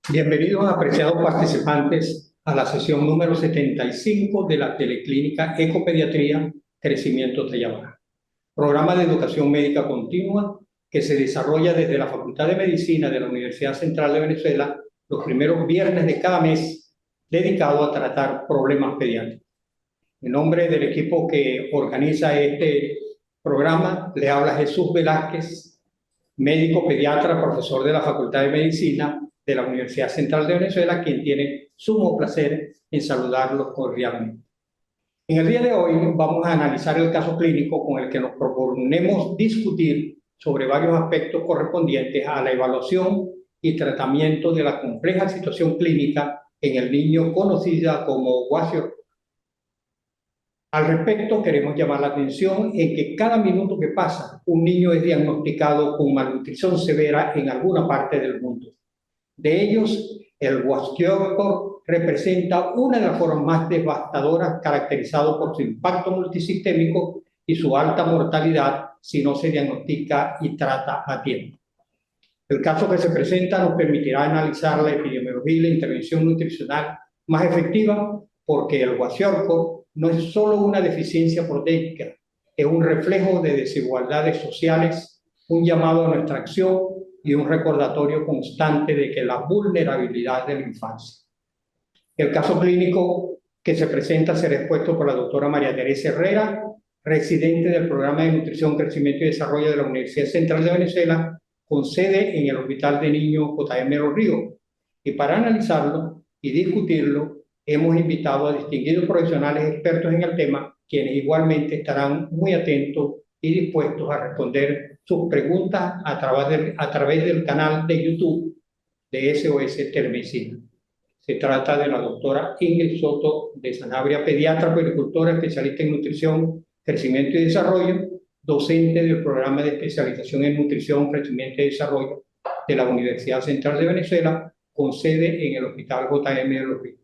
Bienvenidos, apreciados participantes, a la sesión número 75 de la Teleclínica Ecopediatría Crecimiento Tayabá, programa de educación médica continua que se desarrolla desde la Facultad de Medicina de la Universidad Central de Venezuela los primeros viernes de cada mes, dedicado a tratar problemas pediátricos. En nombre del equipo que organiza este programa, le habla Jesús Velázquez, médico pediatra, profesor de la Facultad de Medicina de la Universidad Central de Venezuela, quien tiene sumo placer en saludarlos cordialmente. En el día de hoy vamos a analizar el caso clínico con el que nos proponemos discutir sobre varios aspectos correspondientes a la evaluación y tratamiento de la compleja situación clínica en el niño conocida como kwashiorkor. Al respecto, queremos llamar la atención en que cada minuto que pasa, un niño es diagnosticado con malnutrición severa en alguna parte del mundo. De ellos, el kwashiorkor representa una de las formas más devastadoras, caracterizado por su impacto multisistémico y su alta mortalidad si no se diagnostica y trata a tiempo. El caso que se presenta nos permitirá analizar la epidemiología y la intervención nutricional más efectiva, porque el kwashiorkor no es solo una deficiencia proteica, es un reflejo de desigualdades sociales, un llamado a nuestra acción y un recordatorio constante de que la vulnerabilidad de la infancia. El caso clínico que se presenta será expuesto por la doctora María Teresa Herrera, residente del Programa de Nutrición, Crecimiento y Desarrollo de la Universidad Central de Venezuela, con sede en el Hospital de Niños J.M. Los Ríos. Y para analizarlo y discutirlo, hemos invitado a distinguidos profesionales expertos en el tema, quienes igualmente estarán muy atentos y dispuestos a responder sus preguntas a través del canal de YouTube de SOS Telemedicina. Se trata de la doctora Ingrid Soto de Sanabria, pediatra, puericultora, especialista en nutrición, crecimiento y desarrollo, docente del programa de especialización en nutrición, crecimiento y desarrollo de la Universidad Central de Venezuela, con sede en el Hospital J.M. de Los Ríos.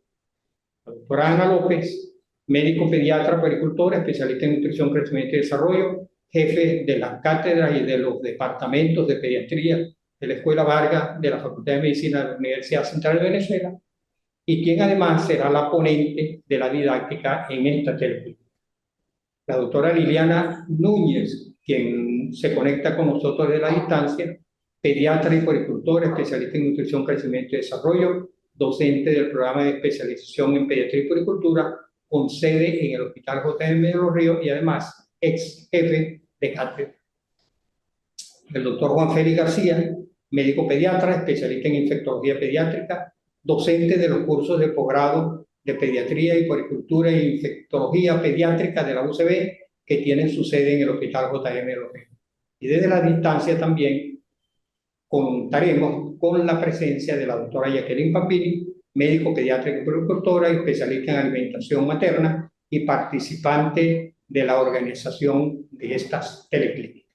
La doctora Ana López, médico pediatra, puericultora, especialista en nutrición, crecimiento y desarrollo, jefe de las cátedras y de los departamentos de pediatría de la Escuela Vargas de la Facultad de Medicina de la Universidad Central de Venezuela, y quien además será la ponente de la didáctica en esta teleclínica. La doctora Liliana Núñez, quien se conecta con nosotros de la distancia, pediatra y puericultora, especialista en nutrición, crecimiento y desarrollo, docente del programa de especialización en pediatría y puericultura, con sede en el Hospital J.M. de Los Ríos y además ex jefe de cátedra. El doctor Juan Félix García, médico pediatra, especialista en infectología pediátrica, docente de los cursos de posgrado de pediatría y puericultura e infectología pediátrica de la UCB, que tienen su sede en el Hospital J.M. de Los Ríos. Y desde la distancia también contaremos con la presencia de la doctora Jacqueline Pampini, médico pediatra y puericultora, especialista en alimentación materna y participante de la organización de estas teleclínicas.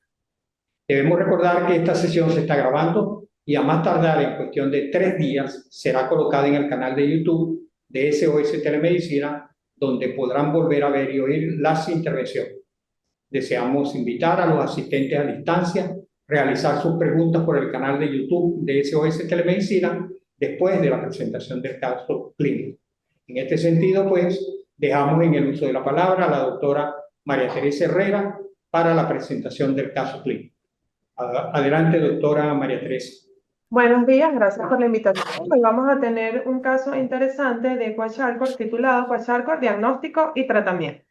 Debemos recordar que esta sesión se está grabando y a más tardar en cuestión de 3 días será colocada en el canal de YouTube de SOS Telemedicina, donde podrán volver a ver y oír las intervenciones. Deseamos invitar a los asistentes a distancia, realizar sus preguntas por el canal de YouTube de SOS Telemedicina después de la presentación del caso clínico. En este sentido, pues, dejamos en el uso de la palabra a la doctora María Teresa Herrera para la presentación del caso clínico. Adelante, doctora María Teresa. Buenos días, gracias por la invitación. Hoy vamos a tener un caso interesante de kwashiorkor titulado kwashiorkor, diagnóstico y tratamiento.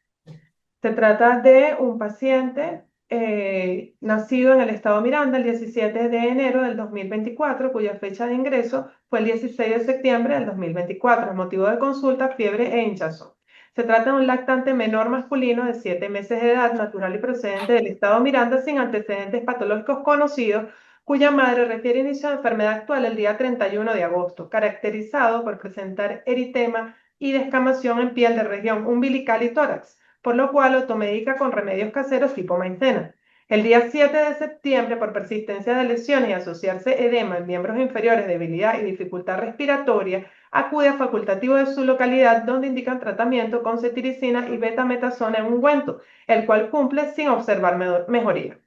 Se trata de un paciente nacido en el estado Miranda el 17 de enero del 2024, cuya fecha de ingreso fue el 16 de septiembre del 2024. El motivo de consulta, fiebre e hinchazón. Se trata de un lactante menor masculino de 7 meses de edad, natural y procedente del estado Miranda, sin antecedentes patológicos conocidos, cuya madre refiere inicio de enfermedad actual el día 31 de agosto, caracterizado por presentar eritema y descamación en piel de región umbilical y tórax, por lo cual automedica con remedios caseros tipo maicena. El día 7 de septiembre, por persistencia de lesiones y asociarse edema en miembros inferiores, debilidad y dificultad respiratoria, acude a facultativo de su localidad, donde indican tratamiento con cetiricina y betametasona en ungüento, el cual cumple sin observar mejoría.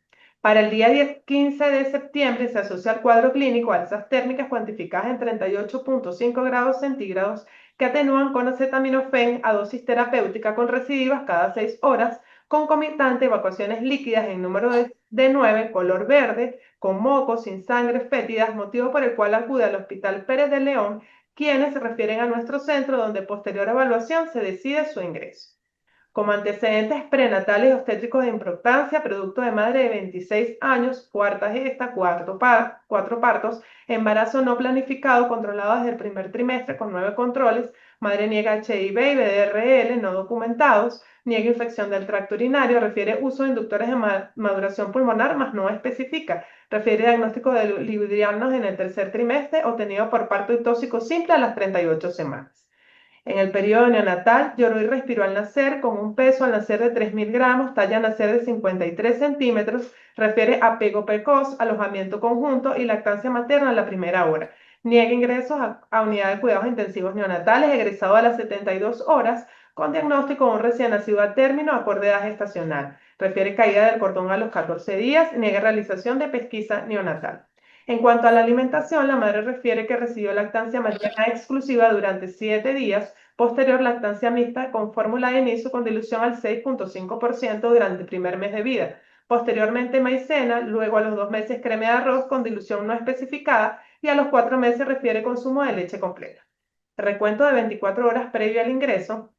Para el día 15 de septiembre se asocia al cuadro clínico alzas térmicas cuantificadas en 38.5 grados centígrados que atenúan con acetaminofén a dosis terapéutica con recidivas cada 6 horas, concomitante evacuaciones líquidas en número de 9, color verde, con moco, sin sangre, fétidas, motivo por el cual acude al Hospital Pérez de León, quienes se refieren a nuestro centro donde posterior evaluación se decide su ingreso. Como antecedentes prenatales y obstétricos de importancia, producto de madre de 26 años, cuarta gesta, cuatro partos, embarazo no planificado controlado desde el primer trimestre con 9 controles, madre niega HIV y VDRL no documentados, niega infección del tracto urinario, refiere uso de inductores de maduración pulmonar, mas no especifica, refiere diagnóstico de librianos en el tercer trimestre obtenido por parto ictóxico simple a las 38 semanas. En el periodo neonatal, lloró y respiró al nacer con un peso al nacer de 3.000 gramos, talla al nacer de 53 centímetros, refiere apego precoz, alojamiento conjunto y lactancia materna a la primera hora. Niega ingresos a unidad de cuidados intensivos neonatales, egresado a las 72 horas, con diagnóstico de un recién nacido a término acorde a edad gestacional. Refiere caída del cordón a los 14 días, niega realización de pesquisa neonatal. En cuanto a la alimentación, la madre refiere que recibió lactancia materna exclusiva durante 7 días, posterior lactancia mixta con fórmula de inicio con dilución al 6.5% durante el primer mes de vida, posteriormente maicena, luego a los 2 meses crema de arroz con dilución no especificada y a los 4 meses refiere consumo de leche completa. Recuento de 24 horas previo al ingreso.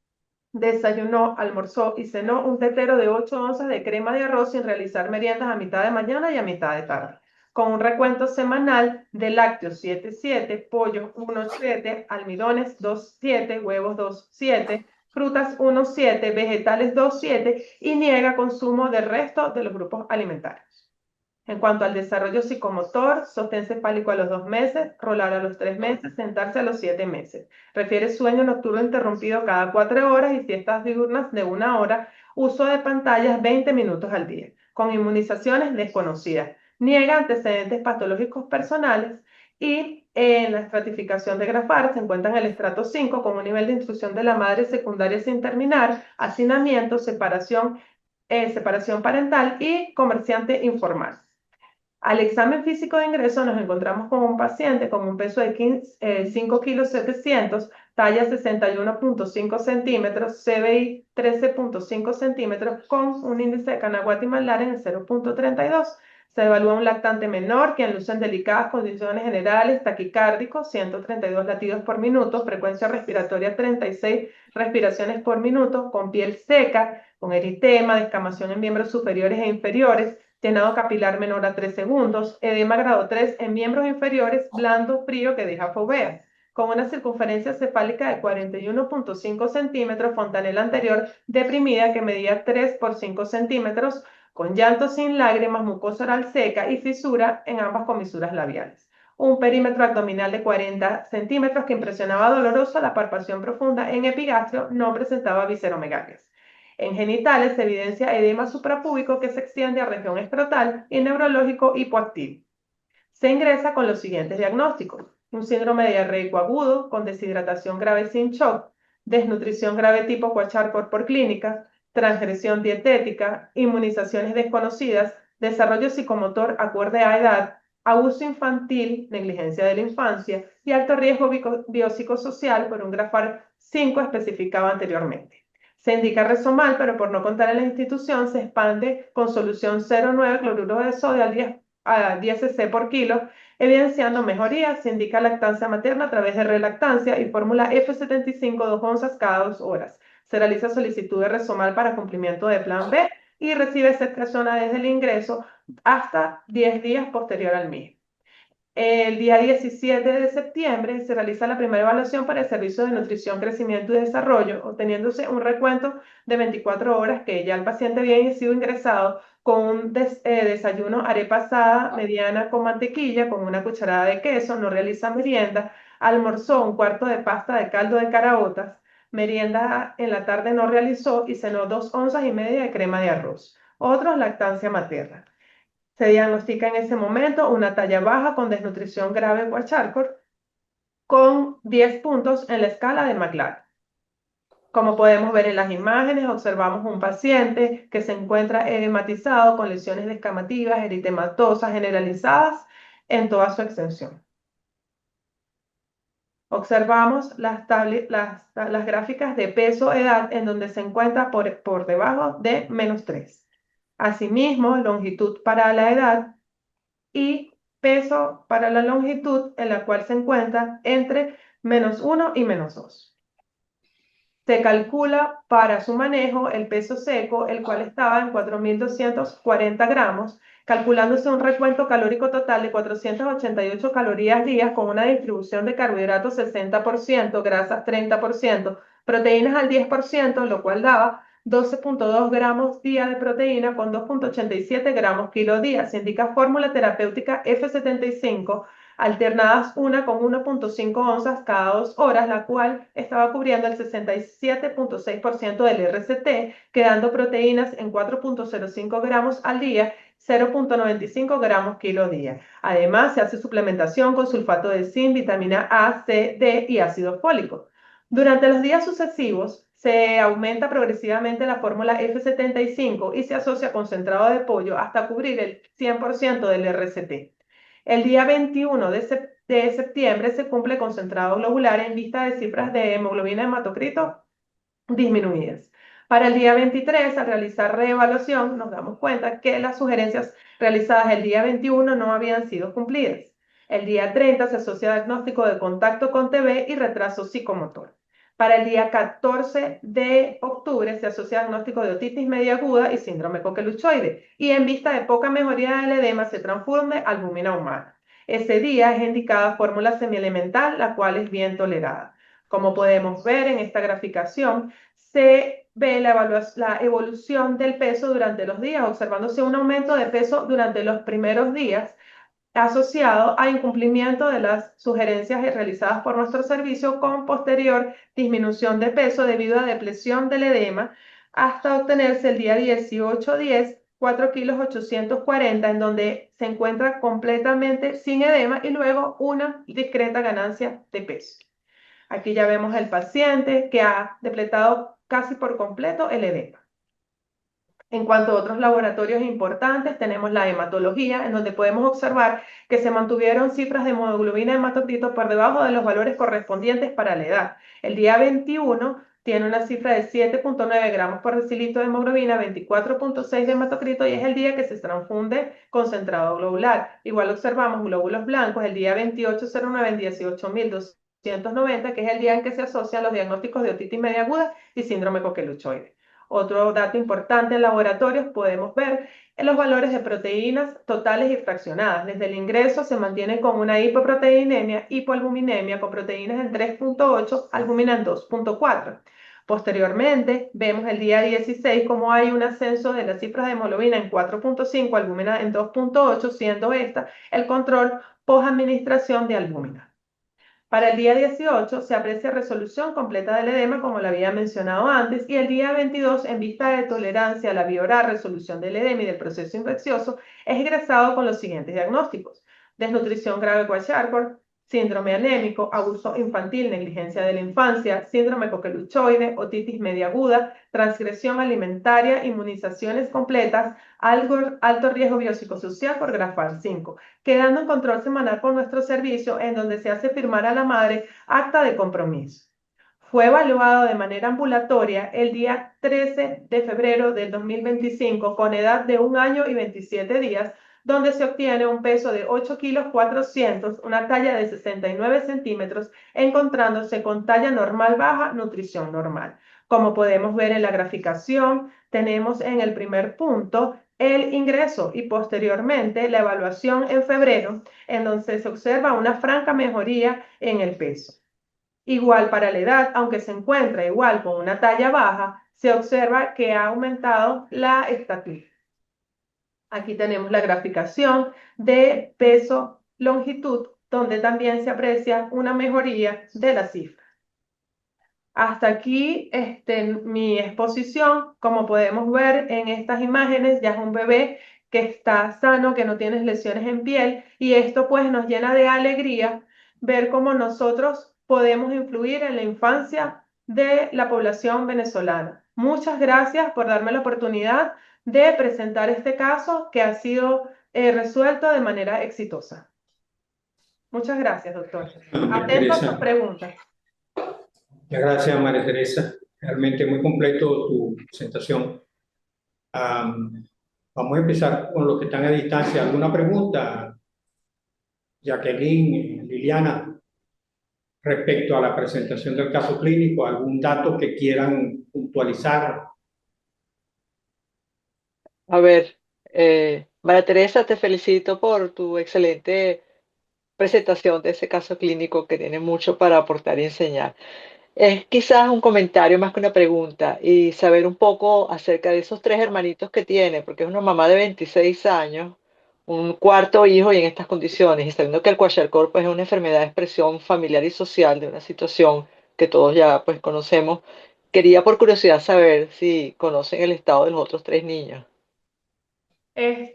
Desayunó, almorzó y cenó un tetero de 8 onzas de crema de arroz sin realizar meriendas a mitad de mañana y a mitad de tarde, con un recuento semanal de lácteos 7,7, pollo 1,7, almidones 2,7, huevos 2,7, frutas 1,7, vegetales 2,7 y niega consumo del resto de los grupos alimentarios. En cuanto al desarrollo psicomotor, sostén cefálico a los 2 meses, rolar a los 3 meses, sentarse a los 7 meses. Refiere sueño nocturno interrumpido cada 4 horas y siestas diurnas de 1 hora, uso de pantallas 20 minutos al día, con inmunizaciones desconocidas. Niega antecedentes patológicos personales y en la estratificación de Grafar se encuentra en el estrato 5 con un nivel de instrucción de la madre secundaria sin terminar, hacinamiento, separación parental y comerciante informal. Al examen físico de ingreso nos encontramos con un paciente con un peso de 5 kilos 700, talla 61.5 centímetros, CBI 13.5 centímetros, con un índice de Kanawati-Malar en el 0.32. Se evalúa un lactante menor, quien luce en delicadas condiciones generales, taquicárdico, 132 latidos por minuto, frecuencia respiratoria 36 respiraciones por minuto, con piel seca, con eritema, descamación en miembros superiores e inferiores, llenado capilar menor a 3 segundos, edema grado 3 en miembros inferiores, blando, frío que deja fovea, con una circunferencia cefálica de 41.5 centímetros, fontanela anterior deprimida que medía 3 por 5 centímetros, con llanto sin lágrimas, mucosa oral seca y fisura en ambas comisuras labiales. Un perímetro abdominal de 40 centímetros que impresionaba doloroso, la palpación profunda en epigastrio no presentaba visceromegalias. En genitales se evidencia edema suprapúbico que se extiende a región escrotal y neurológico hipoactivo. Se ingresa con los siguientes diagnósticos: un síndrome diarreico agudo con deshidratación grave sin shock, desnutrición grave tipo Kwashiorkor por clínica, transgresión dietética, inmunizaciones desconocidas, desarrollo psicomotor acorde a edad, abuso infantil, negligencia de la infancia y alto riesgo biopsicosocial por un Grafar 5 especificado anteriormente. Se indica resomal, pero por no contar en la institución, se expande con solución 0,9 cloruro de sodio a 10 cc por kilo, evidenciando mejoría. Se indica lactancia materna a través de relactancia y fórmula F75 2 onzas cada 2 horas. Se realiza solicitud de resomal para cumplimiento de plan B y recibe cetrazona desde el ingreso hasta 10 días posterior al mismo. El día 17 de septiembre se realiza la primera evaluación para el servicio de nutrición, crecimiento y desarrollo, obteniéndose un recuento de 24 horas que ya el paciente había sido ingresado con un desayuno arepa asada mediana con mantequilla, con una cucharada de queso, no realiza merienda, almorzó un cuarto de pasta de caldo de caraotas, merienda en la tarde no realizó y cenó 2 onzas y media de crema de arroz. Otros, lactancia materna. Se diagnostica en ese momento una talla baja con desnutrición grave Kwashiorkor con 10 puntos en la escala de McLaren. Como podemos ver en las imágenes, observamos un paciente que se encuentra edematizado con lesiones descamativas, eritematosas generalizadas en toda su extensión. Observamos las gráficas de peso-edad en donde se encuentra por debajo de -3. Asimismo, longitud para la edad y peso para la longitud en la cual se encuentra entre -1 y -2. Se calcula para su manejo el peso seco, el cual estaba en 4.240 gramos, calculándose un recuento calórico total de 488 calorías días con una distribución de carbohidratos 60%, grasas 30%, proteínas al 10%, lo cual daba 12.2 gramos día de proteína con 2.87 gramos kilo día. Se indica fórmula terapéutica F75 alternadas una con 1.5 onzas cada 2 horas, la cual estaba cubriendo el 67.6% del RCT, quedando proteínas en 4.05 gramos al día, 0.95 gramos kilo día. Además, se hace suplementación con sulfato de zinc, vitamina A, C, D y ácido fólico. Durante los días sucesivos, se aumenta progresivamente la fórmula F75 y se asocia concentrado de pollo hasta cubrir el 100% del RCT. El día 21 de septiembre se cumple concentrado globular en vista de cifras de hemoglobina hematocrito disminuidas. Para el día 23, al realizar reevaluación, nos damos cuenta que las sugerencias realizadas el día 21 no habían sido cumplidas. El día 30 se asocia diagnóstico de contacto con TB y retraso psicomotor. Para el día 14 de octubre se asocia diagnóstico de otitis media aguda y síndrome coqueluchoide. Y en vista de poca mejoría del edema se transfunde albúmina humana. Ese día es indicada fórmula semielemental, la cual es bien tolerada. Como podemos ver en esta graficación, se ve la evolución del peso durante los días, observándose un aumento de peso durante los primeros días asociado a incumplimiento de las sugerencias realizadas por nuestro servicio con posterior disminución de peso debido a depresión del edema hasta obtenerse el día 18-10 4 kilos 840, en donde se encuentra completamente sin edema y luego una discreta ganancia de peso. Aquí ya vemos el paciente que ha depletado casi por completo el edema. En cuanto a otros laboratorios importantes, tenemos la hematología, en donde podemos observar que se mantuvieron cifras de hemoglobina hematocrito por debajo de los valores correspondientes para la edad. El día 21 tiene una cifra de 7.9 gramos por decilitro de hemoglobina, 24.6 de hematocrito y es el día que se transfunde concentrado globular. Igual observamos glóbulos blancos el día 2809 en 18.290, que es el día en que se asocian los diagnósticos de otitis media aguda y síndrome coqueluchoide. Otro dato importante en laboratorios podemos ver en los valores de proteínas totales y fraccionadas. Desde el ingreso se mantiene con una hipoproteinemia, hipoalbuminemia con proteínas en 3.8, albúmina en 2.4. Posteriormente, vemos el día 16 como hay un ascenso de las cifras de hemoglobina en 4.5, albúmina en 2.8, siendo esta el control post-administración de albúmina. Para el día 18 se aprecia resolución completa del edema, como lo había mencionado antes, y el día 22, en vista de tolerancia a la vía oral, resolución del edema y del proceso infeccioso, es ingresado con los siguientes diagnósticos: desnutrición grave Kwashiorkor, síndrome anémico, abuso infantil, negligencia de la infancia, síndrome coqueluchoide, otitis media aguda, transgresión alimentaria, inmunizaciones completas, alto riesgo biopsicosocial por Grafar 5, quedando en control semanal por nuestro servicio, en donde se hace firmar a la madre acta de compromiso. Fue evaluado de manera ambulatoria el día 13 de febrero del 2025 con edad de 1 año y 27 días, donde se obtiene un peso de 8 kilos 400, una talla de 69 centímetros, encontrándose con talla normal baja, nutrición normal. Como podemos ver en la graficación, tenemos en el primer punto el ingreso y posteriormente la evaluación en febrero, en donde se observa una franca mejoría en el peso. Igual para la edad, aunque se encuentra igual con una talla baja, se observa que ha aumentado la estatura. Aquí tenemos la graficación de peso, longitud, donde también se aprecia una mejoría de la cifra. Hasta aquí mi exposición. Como podemos ver en estas imágenes, ya es un bebé que está sano, que no tiene lesiones en piel, y esto pues nos llena de alegría ver cómo nosotros podemos influir en la infancia de la población venezolana. Muchas gracias por darme la oportunidad de presentar este caso que ha sido resuelto de manera exitosa. Muchas gracias, doctor. María Atento a sus Teresa. preguntas. Muchas gracias, María Teresa. Realmente muy completo tu presentación. Vamos a empezar con los que están a distancia. ¿Alguna pregunta, Jacqueline, Liliana, respecto a la presentación del caso clínico? ¿Algún dato que quieran puntualizar? A ver, María Teresa, te felicito por tu excelente presentación de ese caso clínico que tiene mucho para aportar y enseñar. Es quizás un comentario más que una pregunta y saber un poco acerca de esos tres hermanitos que tiene, porque es una mamá de 26 años, un cuarto hijo y en estas condiciones, y sabiendo que el kwashiorkor pues, es una enfermedad de expresión familiar y social de una situación que todos ya pues conocemos. Quería por curiosidad saber si conocen el estado de los otros tres niños.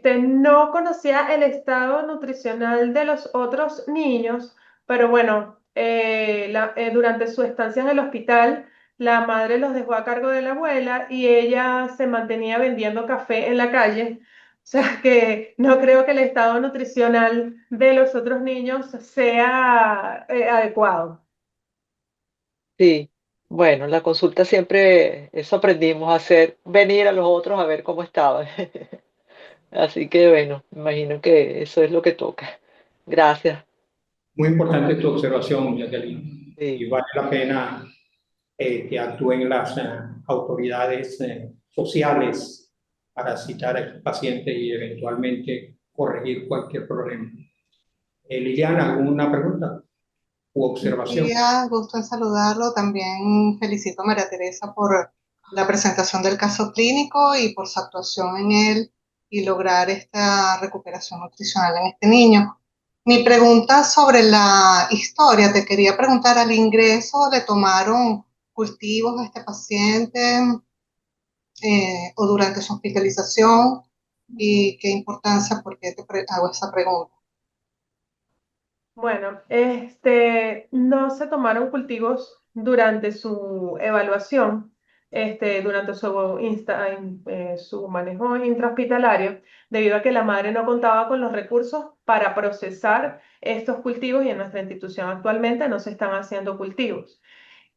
No conocía el estado nutricional de los otros niños, pero bueno, durante su estancia en el hospital, la madre los dejó a cargo de la abuela y ella se mantenía vendiendo café en la calle. O sea que no creo que el estado nutricional de los otros niños sea adecuado. Sí, bueno, la consulta siempre, eso aprendimos a hacer, venir a los otros a ver cómo estaban. Así que bueno, me imagino que eso es lo que toca. Gracias. Muy importante tu observación, Jacqueline. Y Sí, vale la pena que actúen las autoridades sociales para citar a estos pacientes y eventualmente corregir cualquier problema. Liliana, ¿alguna pregunta u observación? Día, gusto en saludarlo. También felicito a María Teresa por la presentación del caso clínico y por su actuación en él y lograr esta recuperación nutricional en este niño. Mi pregunta sobre la historia, te quería preguntar, al ingreso le tomaron cultivos a este paciente o durante su hospitalización y qué importancia, por qué hago esa pregunta. Bueno, no se tomaron cultivos durante su evaluación, durante su manejo intrahospitalario, debido a que la madre no contaba con los recursos para procesar estos cultivos y en nuestra institución actualmente no se están haciendo cultivos.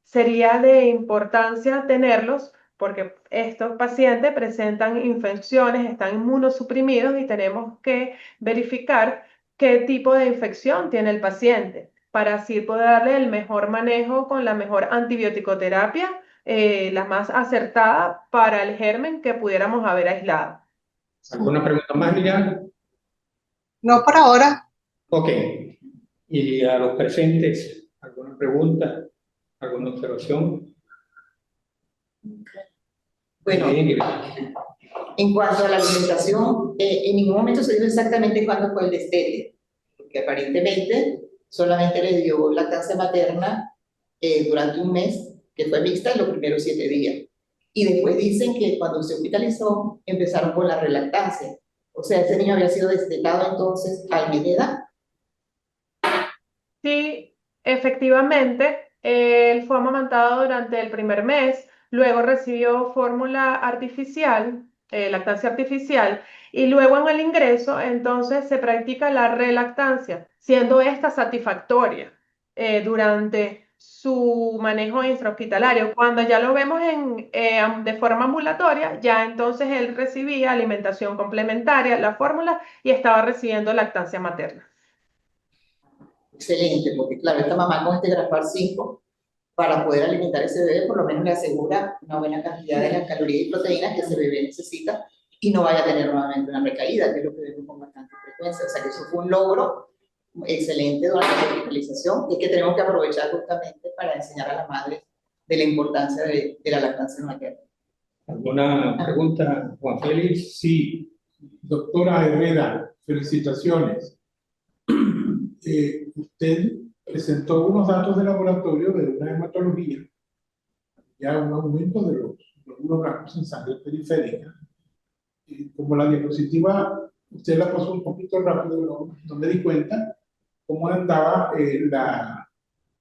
Sería de importancia tenerlos porque estos pacientes presentan infecciones, están inmunosuprimidos y tenemos que verificar qué tipo de infección tiene el paciente para así poder darle el mejor manejo con la mejor antibiótico-terapia, la más acertada para el germen que pudiéramos haber aislado. ¿Alguna pregunta más, Liliana? No por ahora. Ok. Y a los presentes, ¿alguna pregunta? ¿Alguna observación? Bueno, Ingrid. en cuanto a la alimentación, en ningún momento se dijo exactamente cuándo fue el destete, porque aparentemente solamente le dio lactancia materna durante un mes, que fue mixta en los primeros 7 días. Y después dicen que cuando se hospitalizó empezaron con la relactancia. O sea, ese niño había sido destetado entonces al mes de edad. Sí, efectivamente, él fue amamantado durante el primer mes, luego recibió fórmula artificial, lactancia artificial, y luego en el ingreso entonces se practica la relactancia, siendo esta satisfactoria durante su manejo intrahospitalario. Cuando ya lo vemos de forma ambulatoria, ya entonces él recibía alimentación complementaria, la fórmula, y estaba recibiendo lactancia materna. Excelente, porque claro, esta mamá con este Grapar 5, para poder alimentar a ese bebé, por lo menos le asegura una buena cantidad de las calorías y proteínas que ese bebé necesita y no vaya a tener nuevamente una recaída, que es lo que vemos con bastante frecuencia. O sea que eso fue un logro excelente durante la hospitalización y que tenemos que aprovechar justamente para enseñar a las madres de la importancia de la lactancia materna. ¿Alguna pregunta, Juan Félix? Sí, doctora Herrera, felicitaciones. Usted presentó unos datos de laboratorio de una hematología, ya un aumento de los glóbulos blancos en sangre periférica. Y como la diapositiva, usted la pasó un poquito rápido, no me di cuenta cómo andaba la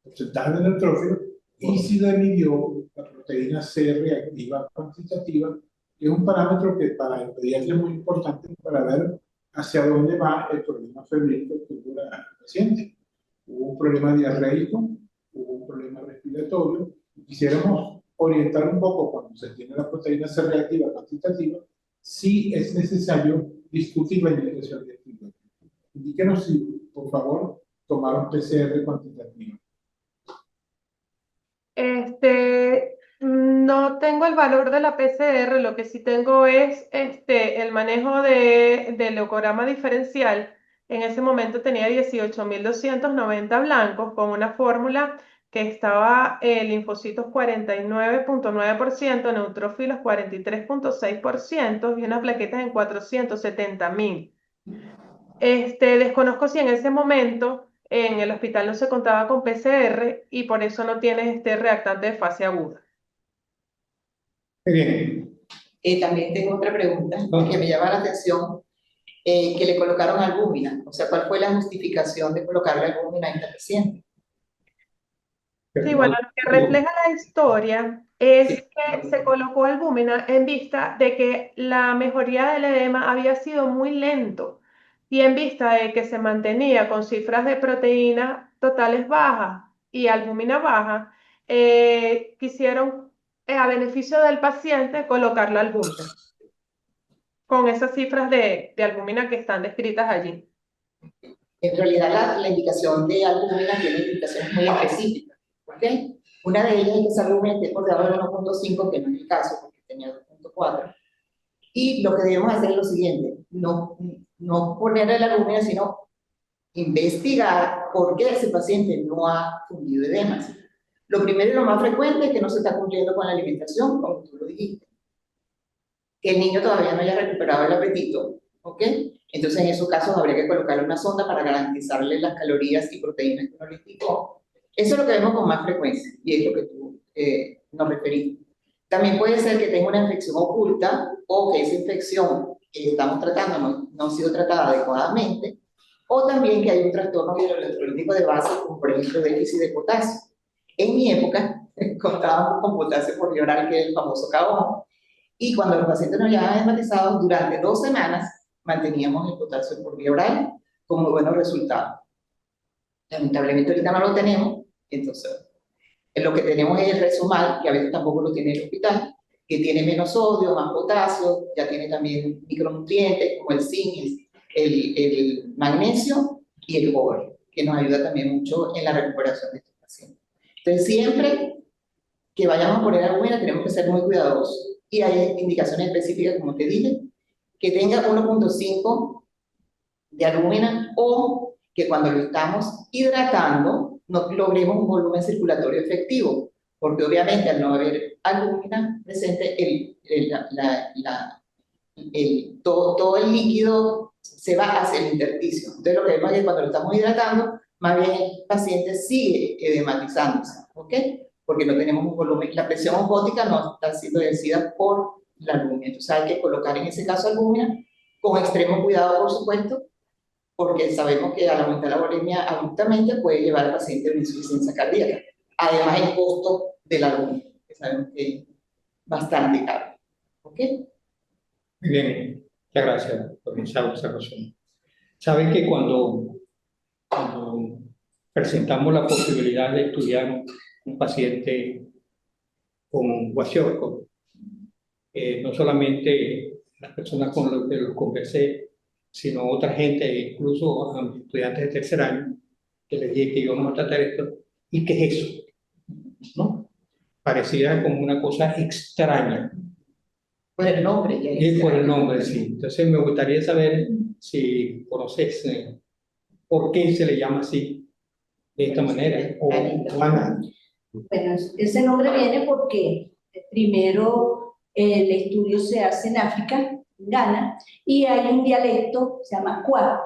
porcentaje de neutrófilos y si le midió la proteína C reactiva cuantitativa, que es un parámetro que para el pediatra es muy importante para ver hacia dónde va el problema febril que tuvo la paciente. Hubo un problema diarreico, hubo un problema respiratorio, y quisiéramos orientar un poco cuando se tiene la proteína C reactiva cuantitativa, si es necesario discutir la indicación de estudio. Indíquenos si, por favor, tomaron PCR cuantitativa. No tengo el valor de la PCR, lo que sí tengo es el manejo del leucograma diferencial. En ese momento tenía 18.290 blancos con una fórmula que estaba linfocitos 49.9%, neutrófilos 43.6% y unas plaquetas en 470.000. Desconozco si en ese momento en el hospital no se contaba con PCR y por eso no tienes este reactante de fase aguda. Muy bien. También tengo otra pregunta que me llama la atención, que le colocaron albúmina. O sea, ¿cuál fue la justificación de colocarle albúmina a esta paciente? Sí, bueno, lo que refleja la historia es que se colocó albúmina en vista de que la mejoría del edema había sido muy lento y en vista de que se mantenía con cifras de proteína totales bajas y albúmina baja, quisieron, a beneficio del paciente, colocar la albúmina con esas cifras de albúmina que están descritas allí. En realidad, la indicación de albúmina tiene indicaciones muy específicas. ¿Ok? Una de ellas es que esa albúmina esté por debajo de 1.5, que no es el caso, porque tenía 2.4. Y lo que debemos hacer es lo siguiente: no ponerle la albúmina, sino investigar por qué ese paciente no ha fundido edemas. Lo primero y lo más frecuente es que no se está cumpliendo con la alimentación, como tú lo dijiste. Que el niño todavía no haya recuperado el apetito, ¿ok? Entonces, en esos casos habría que colocarle una sonda para garantizarle las calorías y proteínas que uno le indicó. Eso es lo que vemos con más frecuencia, y es lo que tú nos referiste. También puede ser que tenga una infección oculta, o que esa infección que estamos tratando no ha sido tratada adecuadamente, o también que hay un trastorno hidroelectrolítico de base, como por ejemplo déficit de potasio. En mi época, contábamos con potasio por vía oral, que es el famoso K1, y cuando los pacientes nos llevaban hematizados, durante 2 semanas manteníamos el potasio por vía oral con muy buenos resultados. Lamentablemente ahorita no lo tenemos, entonces lo que tenemos es el Resumal, que a veces tampoco lo tiene el hospital, que tiene menos sodio, más potasio, ya tiene también micronutrientes como el zinc, el magnesio y el cobre, que nos ayuda también mucho en la recuperación de estos pacientes. Entonces, siempre que vayamos a poner albúmina tenemos que ser muy cuidadosos. Y hay indicaciones específicas, como te dije, que tenga 1.5 de albúmina, o que cuando lo estamos hidratando no logremos un volumen circulatorio efectivo, porque obviamente al no haber albúmina presente, todo el líquido se va hacia el intersticio. Entonces lo que vemos es que cuando lo estamos hidratando, más bien el paciente sigue edematizándose, ¿ok? Porque no tenemos un volumen, la presión osmótica no está siendo vencida por la albúmina. Entonces hay que colocar en ese caso albúmina con extremo cuidado, por supuesto, porque sabemos que al aumentar la volemia abruptamente puede llevar al paciente a una insuficiencia cardíaca. Además, el costo de la albúmina, que sabemos que es bastante caro. ¿Ok? Muy bien, muchas gracias por esa observación. Saben que cuando presentamos la posibilidad de estudiar un paciente con kwashiorkor, no solamente las personas con las que los conversé, sino otra gente, incluso a mis estudiantes de tercer año, que les dije que íbamos a tratar esto, ¿y qué es eso? ¿No? Parecía como una cosa extraña. Por el nombre. Y por el nombre, sí. Entonces me gustaría saber si conoces por qué se le llama así, de esta manera, o Ana. Bueno, ese nombre viene porque primero el estudio se hace en África, en Ghana, y hay un dialecto, se llama Kwa,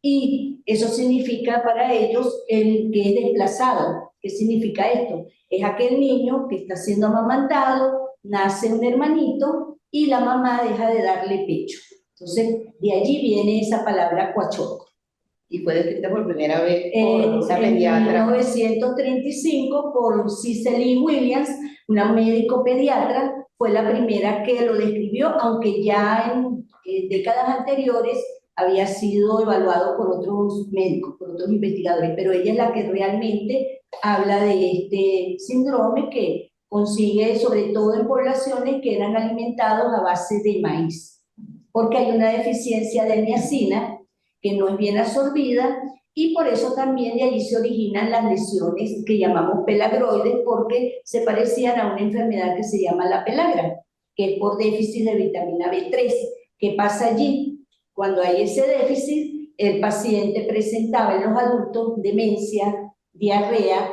y eso significa para ellos el que es desplazado. ¿Qué significa esto? Es aquel niño que está siendo amamantado, nace un hermanito y la mamá deja de darle pecho. Entonces, de allí viene esa palabra kwashiorkor. y fue descrita por primera vez por una En pediatra. 1935 por Cicely Williams, una médico pediatra, fue la primera que lo describió, aunque ya en décadas anteriores había sido evaluado por otros médicos, por otros investigadores, pero ella es la que realmente habla de este síndrome que consigue sobre todo en poblaciones que eran alimentados a base de maíz, porque hay una deficiencia de niacina que no es bien absorbida y por eso también de allí se originan las lesiones que llamamos pelagroides, porque se parecían a una enfermedad que se llama la pelagra, que es por déficit de vitamina B3. ¿Qué pasa allí? Cuando hay ese déficit, el paciente presentaba en los adultos demencia, diarrea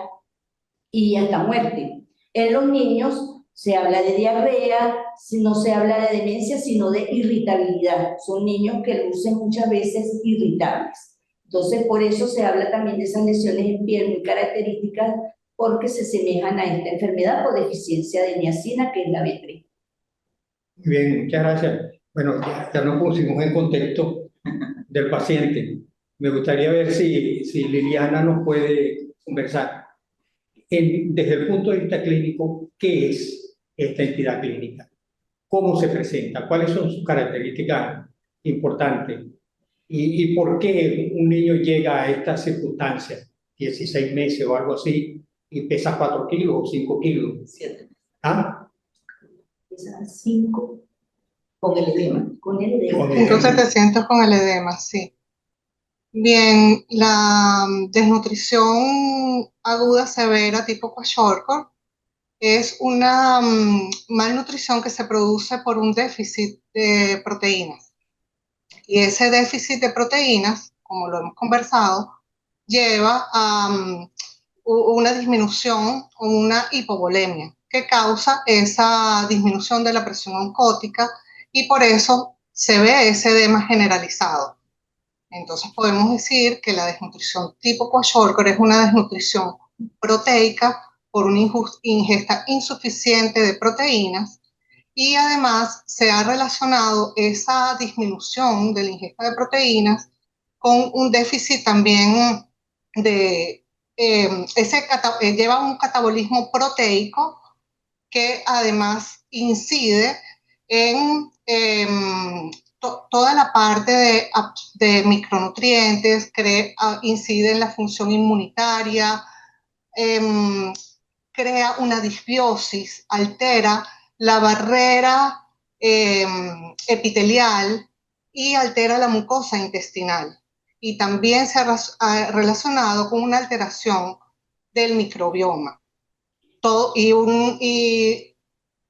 y hasta muerte. En los niños se habla de diarrea, no se habla de demencia, sino de irritabilidad. Son niños que lucen muchas veces irritables. Entonces, por eso se habla también de esas lesiones en piel muy características, porque se semejan a esta enfermedad por deficiencia de niacina, que es la B3. Muy bien, muchas gracias. Bueno, ya nos pusimos en contexto del paciente. Me gustaría ver si Liliana nos puede conversar. Desde el punto de vista clínico, ¿qué es esta entidad clínica? ¿Cómo se presenta? ¿Cuáles son sus características importantes? ¿Y por qué un niño llega a estas circunstancias, 16 meses o algo así, y pesa 4 kilos o 5 kilos? 7. ¿Ah? Esas 5 Con el edema. con el edema. Con edema. 5.700 con el edema, sí. Bien, la desnutrición aguda severa tipo kwashiorkor es una malnutrición que se produce por un déficit de proteínas. Y ese déficit de proteínas, como lo hemos conversado, lleva a una disminución o una hipovolemia que causa esa disminución de la presión oncótica y por eso se ve ese edema generalizado. Entonces podemos decir que la desnutrición tipo kwashiorkor es una desnutrición proteica por una ingesta insuficiente de proteínas y además se ha relacionado esa disminución de la ingesta de proteínas con un déficit también de, lleva un catabolismo proteico que además incide en toda la parte de micronutrientes, incide en la función inmunitaria, crea una disbiosis, altera la barrera epitelial y altera la mucosa intestinal. Y también se ha relacionado con una alteración del microbioma e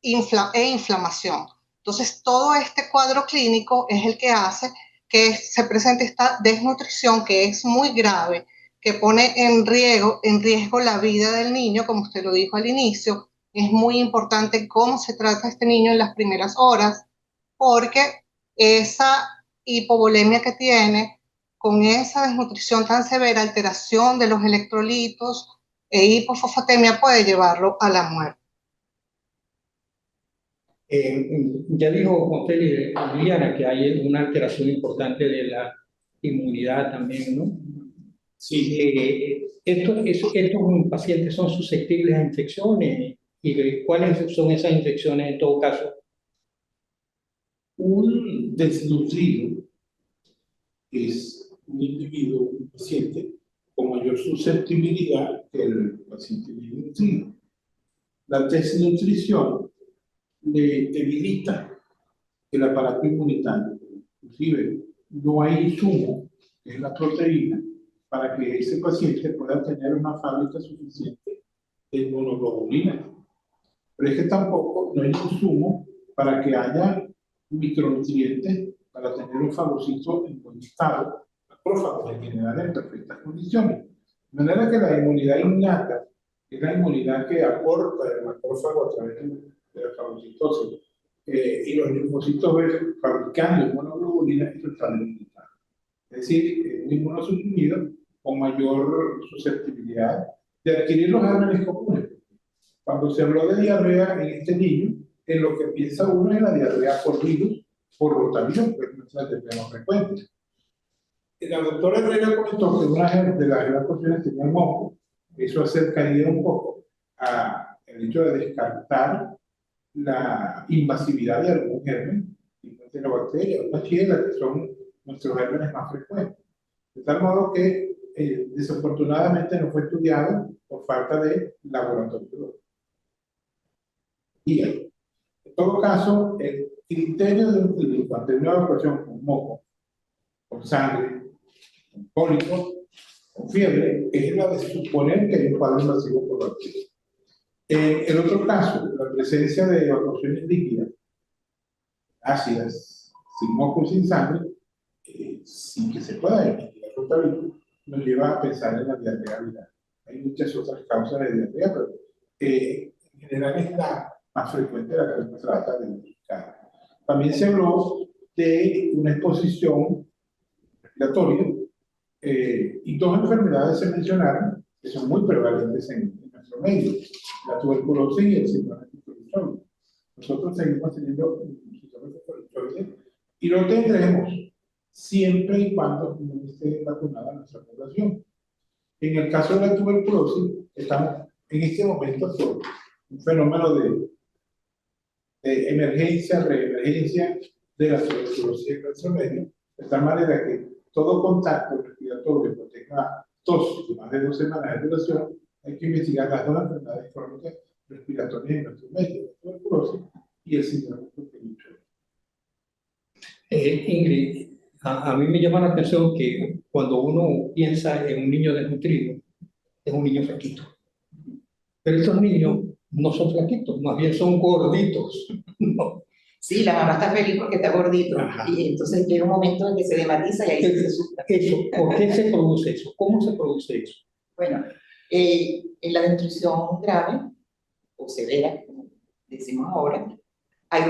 inflamación. Entonces, todo este cuadro clínico es el que hace que se presente esta desnutrición que es muy grave, que pone en riesgo la vida del niño, como usted lo dijo al inicio. Es muy importante cómo se trata a este niño en las primeras horas, porque esa hipovolemia que tiene, con esa desnutrición tan severa, alteración de los electrolitos e hipofosfatemia puede llevarlo a la muerte. Ya dijo José Liliana que hay una alteración importante de la inmunidad también, ¿no? Sí. Estos pacientes son susceptibles a infecciones. ¿Y cuáles son esas infecciones en todo caso? Un desnutrido es un individuo, un paciente, con mayor susceptibilidad que el paciente bien nutrido. La desnutrición le debilita el aparato inmunitario. Inclusive, no hay insumo, que es la proteína, para que ese paciente pueda tener una fábrica suficiente de inmunoglobulina. Pero es que tampoco no hay insumo para que haya micronutrientes para tener un fagocito en buen estado, macrófagos en general en perfectas condiciones. De manera que la inmunidad innata es la inmunidad que aporta el macrófago a través de la fagocitosis. Y los linfocitos fabricando inmunoglobulina, esto está limitado. Es decir, un inmunosuprimido con mayor susceptibilidad de adquirir los gérmenes comunes. Cuando se habló de diarrea en este niño, en lo que piensa uno es la diarrea por virus, por rotavirus, que es nuestra diarrea más frecuente. La doctora Herrera comentó que una de las evacuaciones tenía moco. Eso acercaría un poco al hecho de descartar la invasividad de algún germen, de la bacteria o bacteria, que son nuestros gérmenes más frecuentes. De tal modo que desafortunadamente no fue estudiado por falta de laboratorio. Y en todo caso, el criterio de un clínico ante una evacuación con moco, con sangre, con pólipo, con fiebre, es la de suponer que hay un cuadro invasivo por bacteria. En otro caso, la presencia de evacuaciones líquidas, ácidas, sin moco y sin sangre, sin que se pueda investigar totalmente, nos lleva a pensar en la diarrea viral. Hay muchas otras causas de diarrea, pero en general es la más frecuente la que se trata de identificar. También se habló de una exposición respiratoria y dos enfermedades se mencionaron que son muy prevalentes en nuestro medio, la tuberculosis y el síndrome de Creutzfeldt. Nosotros seguimos teniendo un síndrome de Creutzfeldt y lo tendremos siempre y cuando no esté vacunada nuestra población. En el caso de la tuberculosis, estamos en este momento por un fenómeno de emergencia, reemergencia de la tuberculosis en nuestro medio, de tal manera que todo contacto respiratorio que tenga tos de más de 2 semanas de duración, hay que investigar las dos enfermedades crónicas respiratorias en nuestro medio, la tuberculosis y el síndrome de Creutzfeldt. Ingrid, a mí me llama la atención que cuando uno piensa en un niño desnutrido, es un niño flaquito. Pero estos niños no son flaquitos, más bien son gorditos. No. Sí, la mamá está feliz porque está gordito. Ajá. Y entonces llega un momento en que se dematiza y ahí se asusta. Eso, ¿por qué se produce eso? ¿Cómo se produce eso? Bueno, en la desnutrición grave o severa, como decimos ahora, hay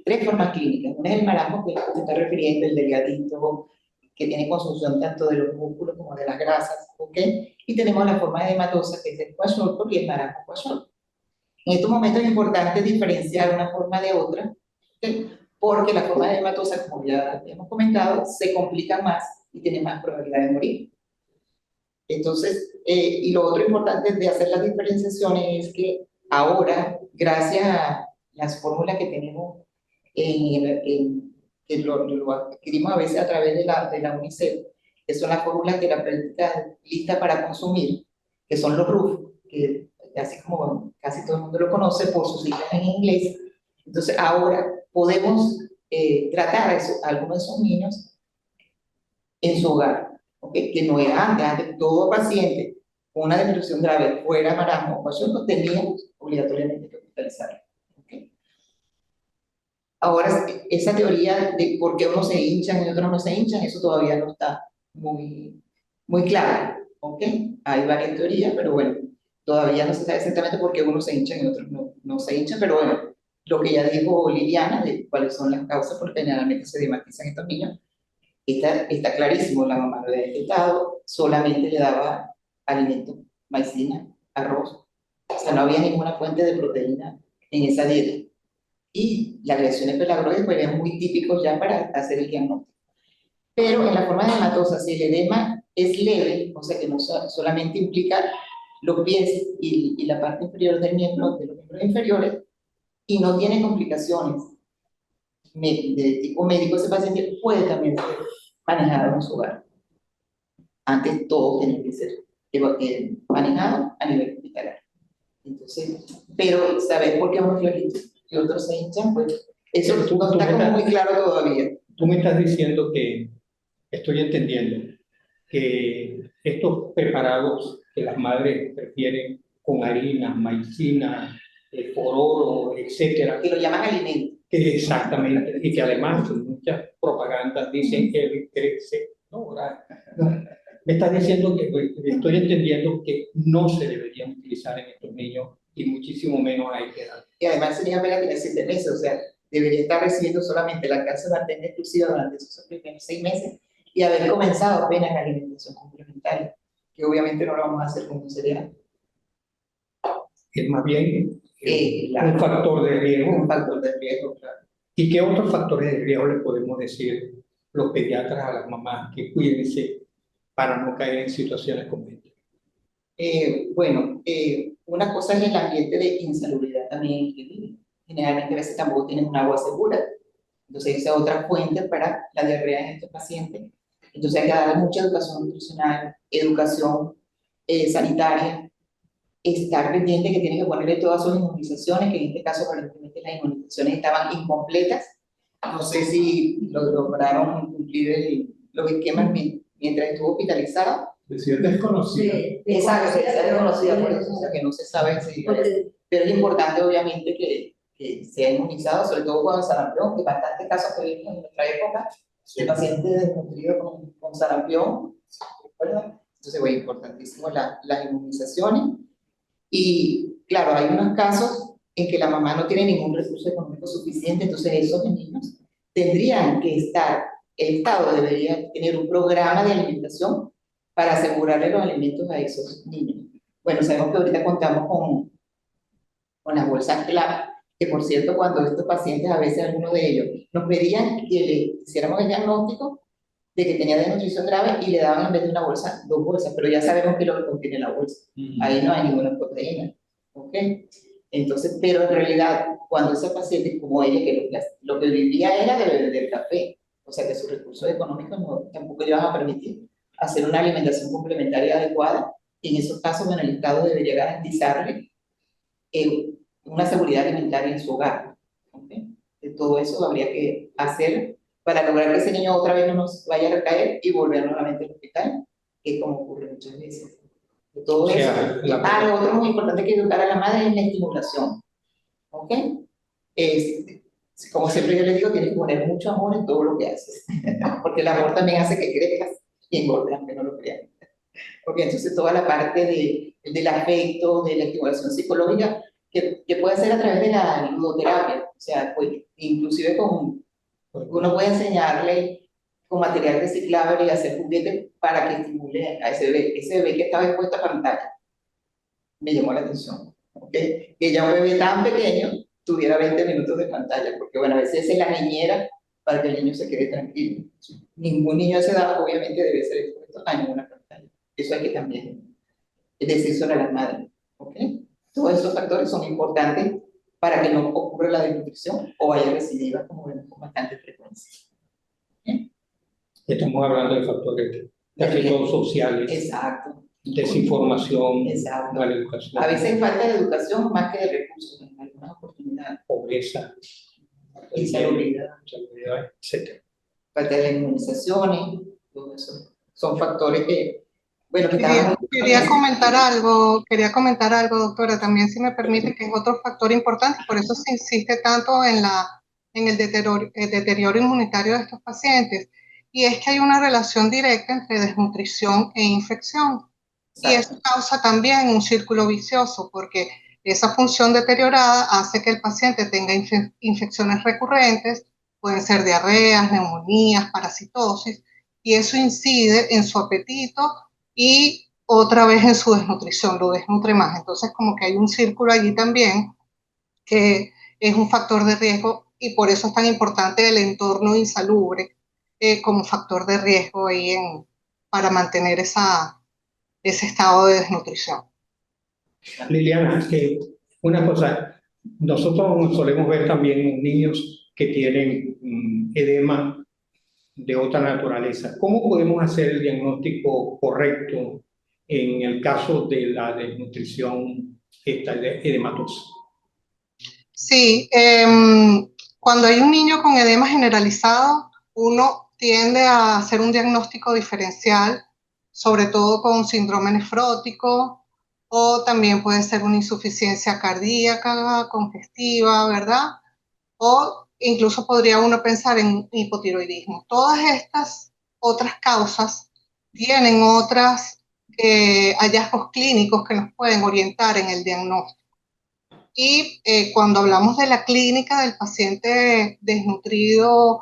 tres formas clínicas. Una es el marasmo, que se está refiriendo, el delgadito, que tiene consumición tanto de los músculos como de las grasas, ¿ok? Y tenemos la forma edematosa, que es el kwashiorkor y el marasmo kwashiorkor. En estos momentos es importante diferenciar una forma de otra, ¿okay? Porque la forma edematosa, como ya hemos comentado, se complica más y tiene más probabilidad de morir. Entonces, y lo otro importante de hacer las diferenciaciones es que ahora, gracias a las fórmulas que tenemos, que lo adquirimos a veces a través de la UNICEF, que son las fórmulas terapéuticas listas para consumir, que son los RUF, que así como casi todo el mundo lo conoce por sus siglas en inglés. Entonces, ahora podemos tratar a algunos de esos niños en su hogar. ¿Okay? Que no era antes todo paciente con una desnutrición grave fuera marasmo o kwashiorkor teníamos obligatoriamente que hospitalizarlo. ¿Okay? Ahora, esa teoría de por qué unos se hinchan y otros no se hinchan, eso todavía no está muy claro. ¿Okay? Hay varias teorías, pero bueno, todavía no se sabe exactamente por qué unos se hinchan y otros no se hinchan, pero bueno, lo que ya dijo Liliana, de cuáles son las causas por que generalmente se dematizan estos niños, está clarísimo, la mamá lo había detectado, solamente le daba alimento, maicena, arroz, o sea, no había ninguna fuente de proteína en esa dieta. Y las lesiones pelagroides pues eran muy típicos ya para hacer el diagnóstico. Pero en la forma edematosa, si el edema es leve, o sea que no solamente implica los pies y la parte inferior del miembro, de los miembros inferiores, y no tiene complicaciones de tipo médico, ese paciente puede también ser manejado en su hogar. Antes todo tenía que ser manejado a nivel hospitalario. Entonces, pero saber por qué unos flaquitos y otros se hinchan, pues eso no está como muy claro todavía. Tú me estás diciendo que, estoy entendiendo, que estos preparados que las madres prefieren con harina, maicena, fororo, etcétera, Que lo llaman alimento. Exactamente, y que además muchas propagandas dicen que crece. No, me estás diciendo que estoy entendiendo que no se deberían utilizar en estos niños y muchísimo menos a esta edad. Y además el niño apenas tiene 7 meses, o sea, debería estar recibiendo solamente la lactancia materna exclusiva durante esos primeros 6 meses y haber comenzado apenas la alimentación complementaria, que obviamente no lo vamos a hacer con un cereal. Es más bien un factor de riesgo. Un factor de riesgo, claro. ¿Y qué otros factores de riesgo le podemos decir los pediatras a las mamás que cuídense para no caer en situaciones como esta? Una cosa es el ambiente de insalubridad también que viven. Generalmente a veces tampoco tienen un agua segura. Entonces esa es otra fuente para la diarrea en estos pacientes. Entonces hay que darle mucha educación nutricional, educación sanitaria, estar pendiente que tienen que ponerle todas sus inmunizaciones, que en este caso aparentemente las inmunizaciones estaban incompletas. No sé si lograron cumplir los esquemas mientras estuvo hospitalizado. Decía desconocida. Exacto, se desconocida por eso, o sea que no se sabe si... Pero es importante obviamente que sea inmunizado, sobre todo con el sarampión, que bastantes casos que vimos en nuestra época de pacientes desnutridos con sarampión, ¿verdad? Entonces, bueno, importantísimo las inmunizaciones. Y claro, hay unos casos en que la mamá no tiene ningún recurso económico suficiente, entonces esos niños tendrían que estar, el Estado debería tener un programa de alimentación para asegurarle los alimentos a esos niños. Bueno, sabemos que ahorita contamos con las bolsas CLAP, que por cierto, cuando estos pacientes, a veces algunos de ellos, nos pedían que le hiciéramos el diagnóstico de que tenía desnutrición grave y le daban en vez de una bolsa, 2 bolsas, pero ya sabemos que lo que contiene la bolsa. Ahí no hay ninguna proteína, ¿ok? Entonces, pero en realidad, cuando esa paciente, como ella, que lo que vivía era de beber del café, o sea que sus recursos económicos tampoco le van a permitir hacer una alimentación complementaria adecuada, y en esos casos, bueno, el Estado debería garantizarle una seguridad alimentaria en su hogar, ¿ok? De todo eso habría que hacer para lograr que ese niño otra vez no nos vaya a recaer y volver nuevamente al hospital, que es como ocurre muchas veces. De todo eso. Lo otro muy importante que educar a la madre es la estimulación, ¿ok? Como siempre yo les digo, tienes que poner mucho amor en todo lo que haces, porque el amor también hace que crezcas y engordes, aunque no lo crean. Ok, entonces toda la parte del afecto, de la estimulación psicológica, que puede ser a través de la ludoterapia, o sea, pues, inclusive uno puede enseñarle con material reciclable y hacer juguetes para que estimule a ese bebé que estaba expuesto a pantalla. Me llamó la atención, ¿ok? Que ya un bebé tan pequeño tuviera 20 minutos de pantalla, porque bueno, a veces es la niñera para que el niño se quede tranquilo. Ningún niño a esa edad obviamente debe ser expuesto a ninguna pantalla. Eso hay que también decírselo a las madres, ¿ok? Todos esos factores son importantes para que no ocurra la desnutrición o haya recidiva, como vemos con bastante frecuencia. ¿Okay? Estamos hablando de factores de riesgo sociales. Exacto. Desinformación, exacto. Mala educación. A veces falta de educación más que de recursos en algunas oportunidades. Pobreza, insalubridad, etc. Falta de las inmunizaciones, todo eso. Son factores que, bueno, que quería comentar algo, doctora, también si me permite, que es otro factor importante, por eso se insiste tanto en el deterioro inmunitario de estos pacientes, y es que hay una relación directa entre desnutrición e infección. Exacto. Y eso causa también un círculo vicioso, porque esa función deteriorada hace que el paciente tenga infecciones recurrentes, pueden ser diarreas, neumonías, parasitosis, y eso incide en su apetito y otra vez en su desnutrición, lo desnutre más. Entonces, como que hay un círculo allí también que es un factor de riesgo, y por eso es tan importante el entorno insalubre como factor de riesgo ahí para mantener ese estado de desnutrición. Liliana, una cosa, nosotros solemos ver también niños que tienen edema de otra naturaleza. ¿Cómo podemos hacer el diagnóstico correcto en el caso de la desnutrición edematosa? Sí, cuando hay un niño con edema generalizado, uno tiende a hacer un diagnóstico diferencial, sobre todo con síndrome nefrótico, o también puede ser una insuficiencia cardíaca, congestiva, ¿verdad? O incluso podría uno pensar en hipotiroidismo. Todas estas otras causas tienen otros hallazgos clínicos que nos pueden orientar en el diagnóstico. Y cuando hablamos de la clínica del paciente desnutrido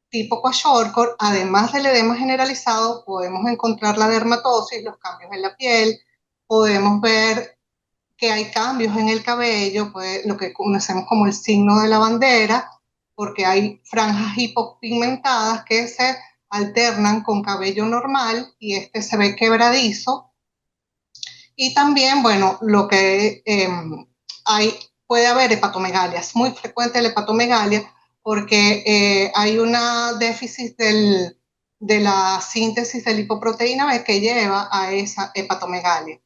tipo kwashiorkor, además del edema generalizado, podemos encontrar la dermatosis, los cambios en la piel, podemos ver que hay cambios en el cabello, lo que conocemos como el signo de la bandera, porque hay franjas hipopigmentadas que se alternan con cabello normal y este se ve quebradizo. Y también, bueno, lo que puede haber hepatomegalia, es muy frecuente la hepatomegalia porque hay una déficit de la síntesis de lipoproteína B que lleva a esa hepatomegalia.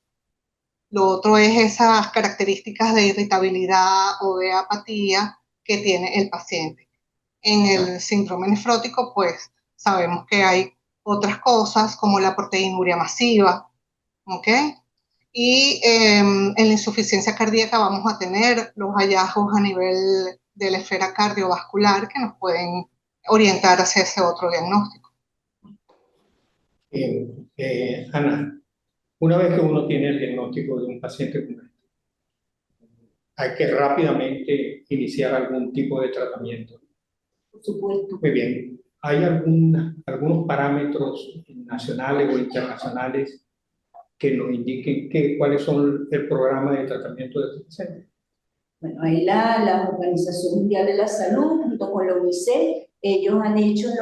Lo otro es esas características de irritabilidad o de apatía que tiene el paciente. En el síndrome nefrótico, pues sabemos que hay otras cosas como la proteinuria masiva, ¿ok? Y en la insuficiencia cardíaca vamos a tener los hallazgos a nivel de la esfera cardiovascular que nos pueden orientar hacia ese otro diagnóstico. Ana, una vez que uno tiene el diagnóstico de un paciente con esto, hay que rápidamente iniciar algún tipo de tratamiento. Por supuesto. Muy bien. ¿Hay algunos parámetros nacionales o internacionales que nos indiquen cuáles son el programa de tratamiento de estos pacientes? Bueno, ahí la Organización Mundial de la Salud, junto con la UNICEF, ellos han hecho en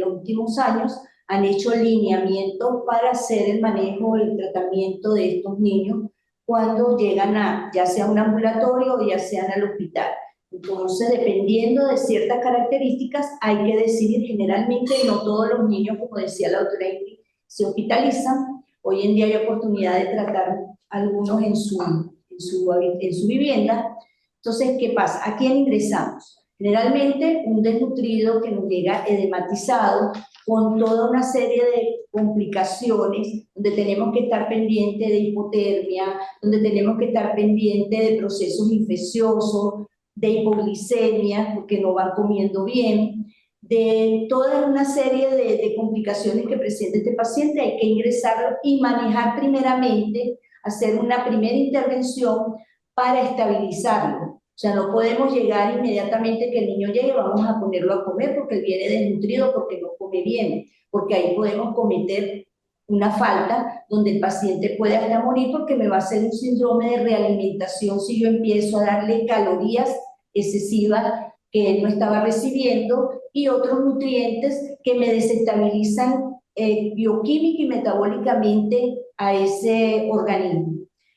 los últimos años, han hecho lineamientos para hacer el manejo, el tratamiento de estos niños cuando llegan ya sea a un ambulatorio o ya sean al hospital. Entonces, dependiendo de ciertas características, hay que decidir. Generalmente no todos los niños, como decía la doctora Ingrid, se hospitalizan. Hoy en día hay oportunidad de tratar algunos en su vivienda. Entonces, ¿qué pasa? ¿A quién ingresamos? Generalmente un desnutrido que nos llega edematizado, con toda una serie de complicaciones, donde tenemos que estar pendientes de hipotermia, donde tenemos que estar pendientes de procesos infecciosos, de hipoglicemia, porque no van comiendo bien, de toda una serie de complicaciones que presenta este paciente. Hay que ingresarlo y manejar primeramente, hacer una primera intervención para estabilizarlo. O sea, no podemos llegar inmediatamente que el niño llegue, vamos a ponerlo a comer porque él viene desnutrido, porque no come bien, porque ahí podemos cometer una falta donde el paciente puede hasta morir porque me va a hacer un síndrome de realimentación si yo empiezo a darle calorías excesivas que él no estaba recibiendo y otros nutrientes que me desestabilizan bioquímica y metabólicamente a ese organismo.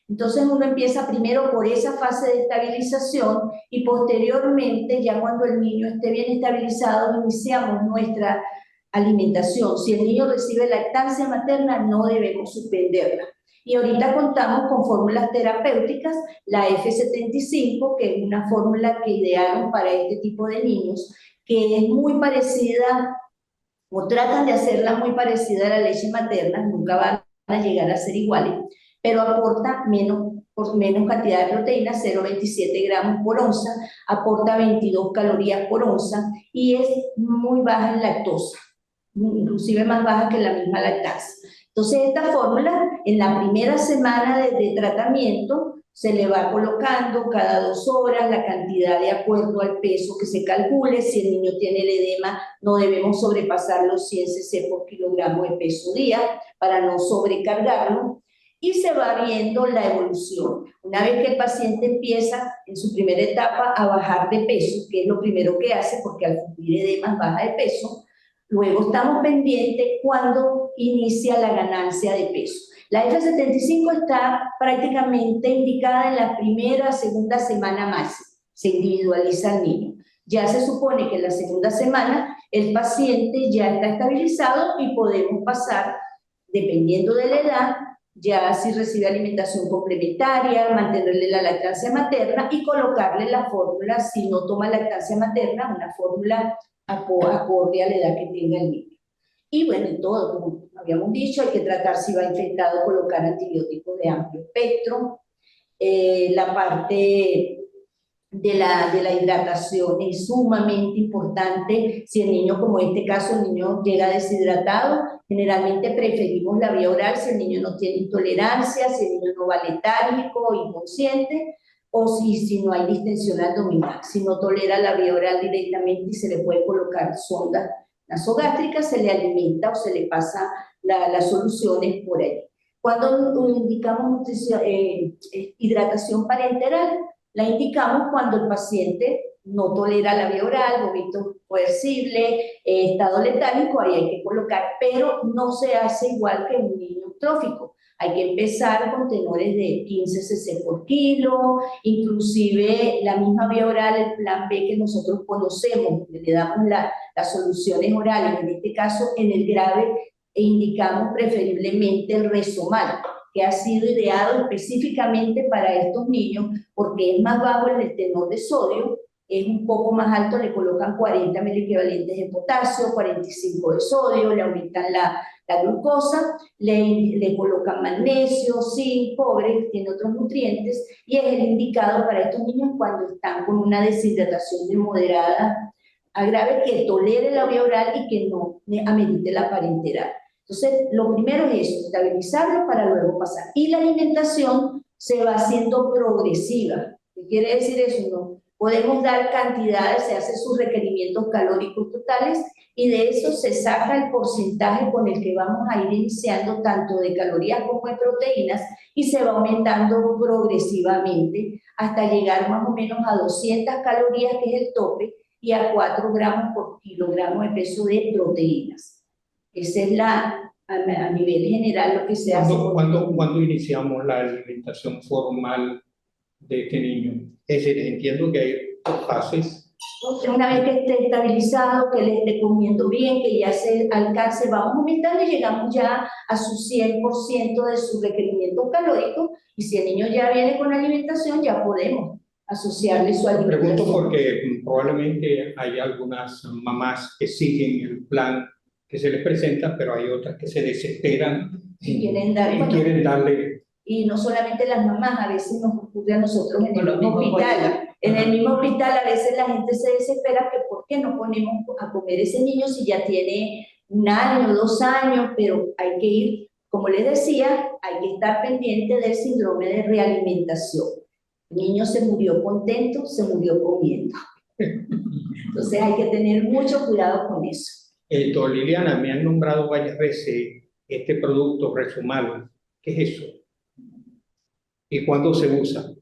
Entonces uno empieza primero por esa fase de estabilización y posteriormente, ya cuando el niño esté bien estabilizado, iniciamos nuestra alimentación. Si el niño recibe lactancia materna, no debemos suspenderla. Y ahorita contamos con fórmulas terapéuticas, la F75, que es una fórmula que idearon para este tipo de niños, que es muy parecida, o tratan de hacerla muy parecida a la leche materna, nunca van a llegar a ser iguales, pero aporta menos cantidad de proteína, 0,27 gramos por onza, aporta 22 calorías por onza y es muy baja en lactosa, inclusive más baja que la misma lactancia. Entonces, esta fórmula, en la primera semana de tratamiento, se le va colocando cada 2 horas la cantidad de acuerdo al peso que se calcule. Si el niño tiene el edema, no debemos sobrepasar los 100 cc por kilogramo de peso día para no sobrecargarlo. Y se va viendo la evolución. Una vez que el paciente empieza en su primera etapa a bajar de peso, que es lo primero que hace, porque al cumplir edemas baja de peso, luego estamos pendientes cuando inicia la ganancia de peso. La F75 está prácticamente indicada en la primera, segunda semana máxima. Se individualiza al niño. Ya se supone que en la segunda semana el paciente ya está estabilizado y podemos pasar, dependiendo de la edad, ya si recibe alimentación complementaria, mantenerle la lactancia materna y colocarle la fórmula, si no toma lactancia materna, una fórmula acorde a la edad que tenga el niño. Y bueno, en todo, como habíamos dicho, hay que tratar si va infectado, colocar antibióticos de amplio espectro. La parte de la hidratación es sumamente importante. Si el niño, como en este caso, el niño llega deshidratado, generalmente preferimos la vía oral si el niño no tiene intolerancia, si el niño no va letárgico o inconsciente, o si no hay distensión abdominal. Si no tolera la vía oral directamente y se le puede colocar sondas nasogástricas, se le alimenta o se le pasa las soluciones por ahí. Cuando indicamos hidratación parenteral, la indicamos cuando el paciente no tolera la vía oral, vómito coercible, estado letárgico, ahí hay que colocar, pero no se hace igual que un niño eutrófico. Hay que empezar con tenores de 15 cc por kilo, inclusive la misma vía oral, el plan B que nosotros conocemos, le damos las soluciones orales, en este caso en el grave, e indicamos preferiblemente el Resomal, que ha sido ideado específicamente para estos niños porque es más bajo el tenor de sodio, es un poco más alto, le colocan 40 miliequivalentes de potasio, 45 de sodio, le aumentan la glucosa, le colocan magnesio, zinc, cobre, tiene otros nutrientes, y es el indicado para estos niños cuando están con una deshidratación de moderada a grave, que tolere la vía oral y que no amerite la parenteral. Entonces, lo primero es eso, estabilizarlo para luego pasar. Y la alimentación se va haciendo progresiva. ¿Qué quiere decir eso? No podemos dar cantidades, se hacen sus requerimientos calóricos totales y de eso se saca el porcentaje con el que vamos a ir iniciando tanto de calorías como de proteínas y se va aumentando progresivamente hasta llegar más o menos a 200 calorías, que es el tope, y a 4 gramos por kilogramo de peso de proteínas. Esa es a nivel general lo que se hace. ¿Cuándo iniciamos la alimentación formal de este niño? Es decir, entiendo que hay dos fases. Una vez que esté estabilizado, que él esté comiendo bien, que ya se alcance, vamos aumentando y llegamos ya a su 100% de su requerimiento calórico, y si el niño ya viene con alimentación, ya podemos asociarle su alimentación. Pregunto porque probablemente hay algunas mamás que siguen el plan que se les presenta, pero hay otras que se desesperan y quieren darle. Y no solamente las mamás, a veces nos ocurre a nosotros en el mismo hospital. En el mismo hospital a veces la gente se desespera que ¿por qué no ponemos a comer ese niño si ya tiene 1 año, 2 años? Pero hay que ir, como les decía, hay que estar pendiente del síndrome de realimentación. El niño se murió contento, se murió comiendo. Entonces hay que tener mucho cuidado con eso. Doctora Liliana, me han nombrado varias veces este producto Resomal. ¿Qué es eso? ¿Y cuándo se usa?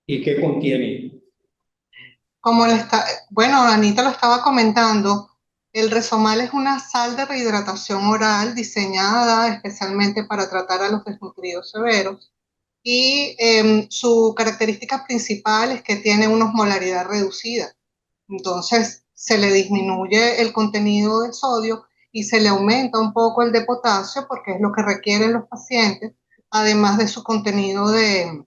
¿Y qué contiene? Bueno, Anita lo estaba comentando, el Resomal es una sal de rehidratación oral diseñada especialmente para tratar a los desnutridos severos, y su característica principal es que tiene una osmolaridad reducida. Entonces se le disminuye el contenido de sodio y se le aumenta un poco el de potasio, porque es lo que requieren los pacientes, además de su contenido de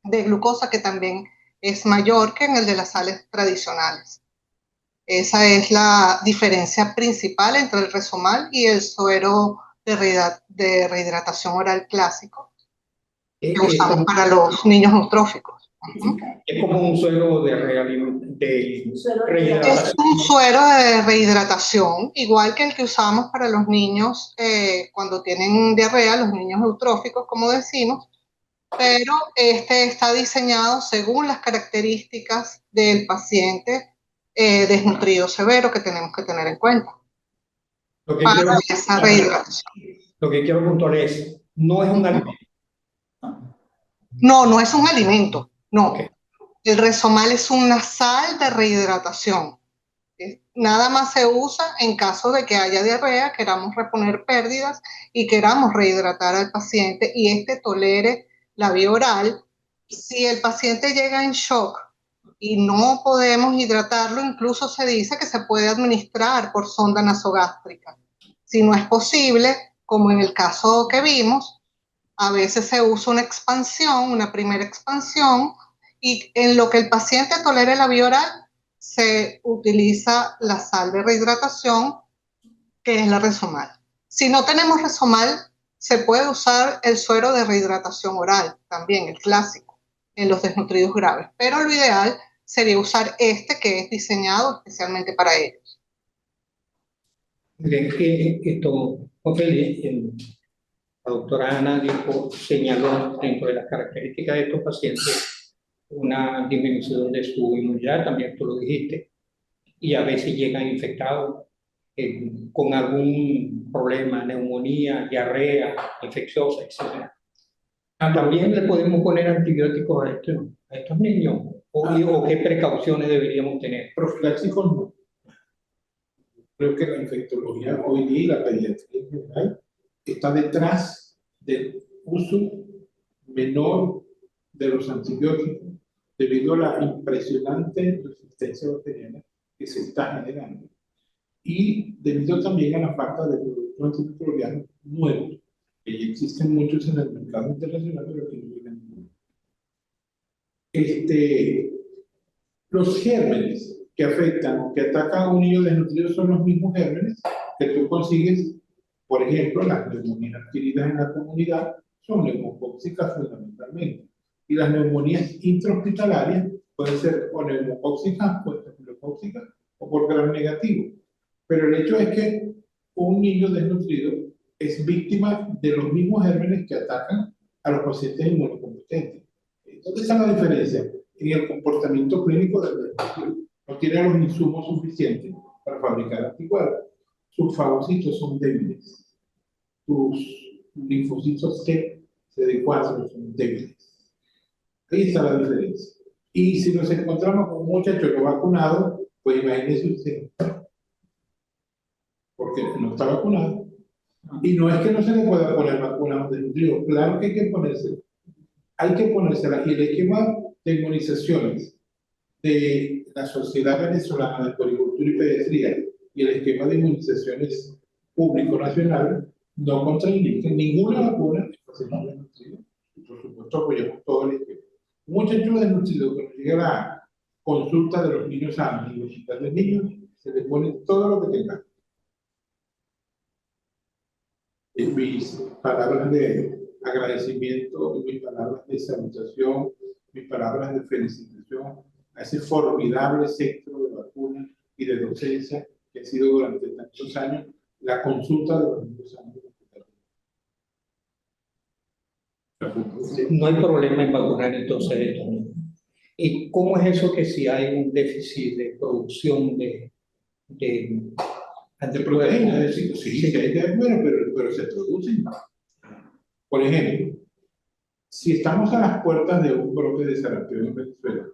glucosa, que también es mayor que en el de las sales tradicionales. Esa es la diferencia principal entre el Resomal y el suero de rehidratación oral clásico que usamos para los niños eutróficos. Es como un suero de rehidratación. Es un suero de rehidratación, igual que el que usamos para los niños cuando tienen diarrea, los niños eutróficos, como decimos, pero este está diseñado según las características del paciente desnutrido severo que tenemos que tener en cuenta para esa rehidratación. Lo que quiero puntuar es, no es un alimento. No es un alimento, no. Okay. El Resomal es una sal de rehidratación. Nada más se usa en caso de que haya diarrea, queramos reponer pérdidas y queramos rehidratar al paciente y este tolere la vía oral. Si el paciente llega en shock y no podemos hidratarlo, incluso se dice que se puede administrar por sonda nasogástrica. Si no es posible, como en el caso que vimos, a veces se usa una expansión, una primera expansión, y en lo que el paciente tolere la vía oral, se utiliza la sal de rehidratación, que es la Resomal. Si no tenemos Resomal, se puede usar el suero de rehidratación oral, también el clásico, en los desnutridos graves. Pero lo ideal sería usar este, que es diseñado especialmente para ellos. La doctora Ana señaló dentro de las características de estos pacientes una disminución de su inmunidad, también tú lo dijiste, y a veces llegan infectados con algún problema, neumonía, diarrea, infecciosa, etc. También le podemos poner antibióticos a estos niños. o qué precauciones deberíamos tener? Profilácticos no. Creo que la infectología hoy día y la pediatría en general está detrás del uso menor de los antibióticos debido a la impresionante resistencia bacteriana que se está generando y debido también a la falta de productos antimicrobianos nuevos, que ya existen muchos en el mercado internacional, pero que no llegan ninguno. Los gérmenes que afectan o que atacan a un niño desnutrido son los mismos gérmenes que tú consigues, por ejemplo, las neumonías adquiridas en la comunidad son neumocóxicas fundamentalmente. Y las neumonías intrahospitalarias pueden ser o neumocóxicas o estafilocóxicas o por gram negativo. Pero el hecho es que un niño desnutrido es víctima de los mismos gérmenes que atacan a los pacientes inmunocompetentes. ¿Dónde está la diferencia? En el comportamiento clínico del desnutrido. No tiene los insumos suficientes para fabricar anticuerpos. Sus fagocitos son débiles. Sus linfocitos T, CD4 son débiles. Ahí está la diferencia. Y si nos encontramos con un muchacho no vacunado, pues imagínense usted, porque no está vacunado. Y no es que no se le pueda poner vacuna a un desnutrido, claro que hay que ponérsela. Hay que ponérsela. Y el esquema de inmunizaciones de la Sociedad Venezolana de Puericultura y Pediatría y el esquema de inmunizaciones público nacional no contraindican ninguna vacuna para desnutrido. Y por supuesto apoyamos todo el esquema. Un muchacho desnutrido que nos llega a la consulta de los niños sanos y los hospitales de niños, se le pone todo lo que tenga. En mis palabras de agradecimiento, mis palabras de salutación, mis palabras de felicitación a ese formidable sector de vacunas y de docencia que ha sido durante tantos años la consulta de los niños sanos. No hay problema en vacunar entonces de estos niños. ¿Y cómo es eso que si hay un déficit de producción de Antiproteínas, es decir, sí, bueno, pero se producen. Por ejemplo, si estamos a las puertas de un brote de sarampión en Venezuela,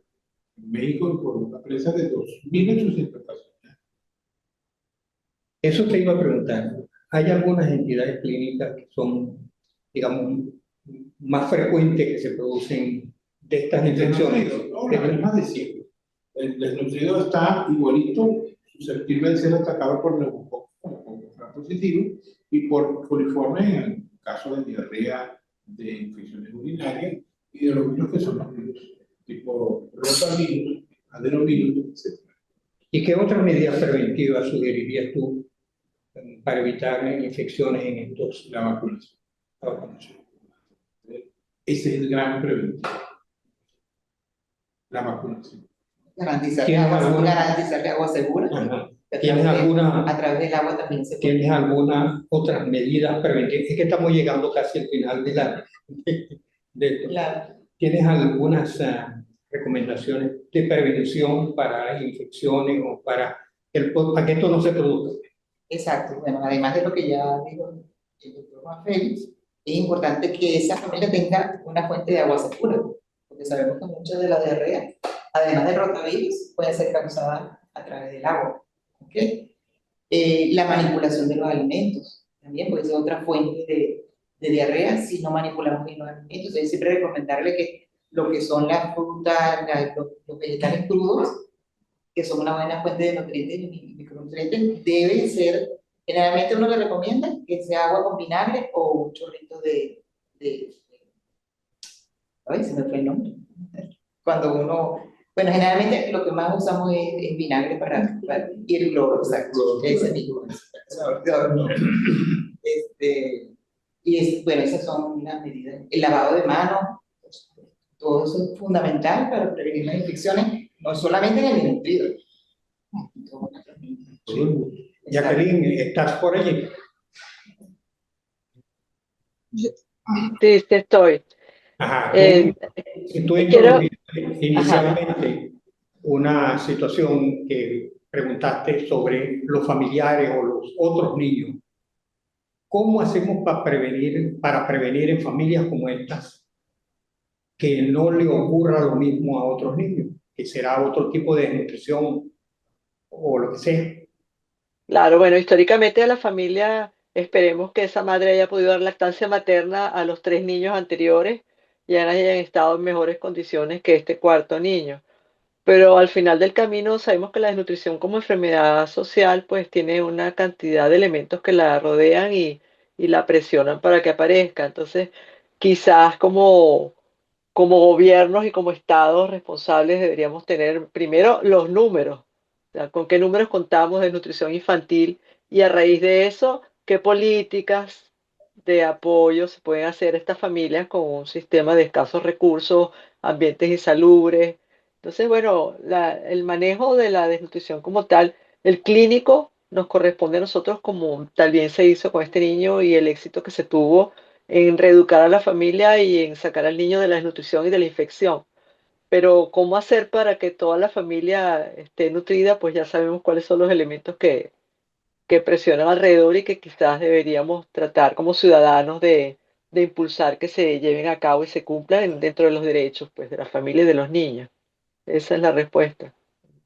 en México por una presa de 2.800 casos. Eso te iba a preguntar. ¿Hay algunas entidades clínicas que son, digamos, más frecuentes que se producen de estas infecciones? No, la misma de siempre. El desnutrido está igualito, susceptible de ser atacado por neumococcus como gram positivo y por coliformes en el caso de diarrea, de infecciones urinarias y de los virus que son los virus tipo rotavirus, adenovirus, etc. ¿Y qué otras medidas preventivas sugerirías tú para evitar infecciones en estos? La vacunación. La vacunación. Ese es el gran preventivo. La vacunación. Garantizarle agua segura. Ajá. A través del agua también se puede. ¿Tienes alguna otras medidas preventivas? Es que estamos llegando casi al final de la... Claro. ¿Tienes algunas recomendaciones de prevención para infecciones o para que esto no se produzca? Exacto. Bueno, además de lo que ya dijo el doctor Juan Félix, es importante que esa familia tenga una fuente de agua segura, porque sabemos que muchas de las diarreas, además del rotavirus, pueden ser causadas a través del agua. ¿Okay? La manipulación de los alimentos también puede ser otra fuente de diarrea si no manipulamos bien los alimentos. Es siempre recomendarle que lo que son las frutas, los vegetales crudos, que son una buena fuente de nutrientes y micronutrientes, deben ser, generalmente uno le recomienda que sea agua con vinagre o un chorrito ay, se me fue el nombre. Cuando uno, bueno, generalmente lo que más usamos es vinagre y el cloro, exacto, ese mismo. Bueno, esas son las medidas. El lavado de manos, todo eso es fundamental para prevenir las infecciones, no solamente en el desnutrido. Sí. Jacqueline, ¿estás por allí? Sí, sí estoy. Ajá. Tú quiero- introdujiste inicialmente una situación que preguntaste sobre los familiares o los otros niños. ¿Cómo hacemos para prevenir en familias como estas que no le ocurra lo mismo a otros niños? que será otro tipo de desnutrición o lo que sea. Claro, bueno, históricamente a la familia, esperemos que esa madre haya podido dar lactancia materna a los 3 niños anteriores y hayan estado en mejores condiciones que este cuarto niño. Pero al final del camino sabemos que la desnutrición como enfermedad social pues tiene una cantidad de elementos que la rodean y la presionan para que aparezca. Entonces, quizás como gobiernos y como estados responsables deberíamos tener primero los números, o sea, con qué números contamos de nutrición infantil y a raíz de eso, qué políticas de apoyo se pueden hacer a estas familias con un sistema de escasos recursos, ambientes insalubres. Entonces, bueno, el manejo de la desnutrición como tal, el clínico nos corresponde a nosotros como tal bien se hizo con este niño y el éxito que se tuvo en reeducar a la familia y en sacar al niño de la desnutrición y de la infección. Pero cómo hacer para que toda la familia esté nutrida, pues ya sabemos cuáles son los elementos que presionan alrededor y que quizás deberíamos tratar como ciudadanos de impulsar que se lleven a cabo y se cumplan dentro de los derechos pues, de la familia y de los niños. Esa es la respuesta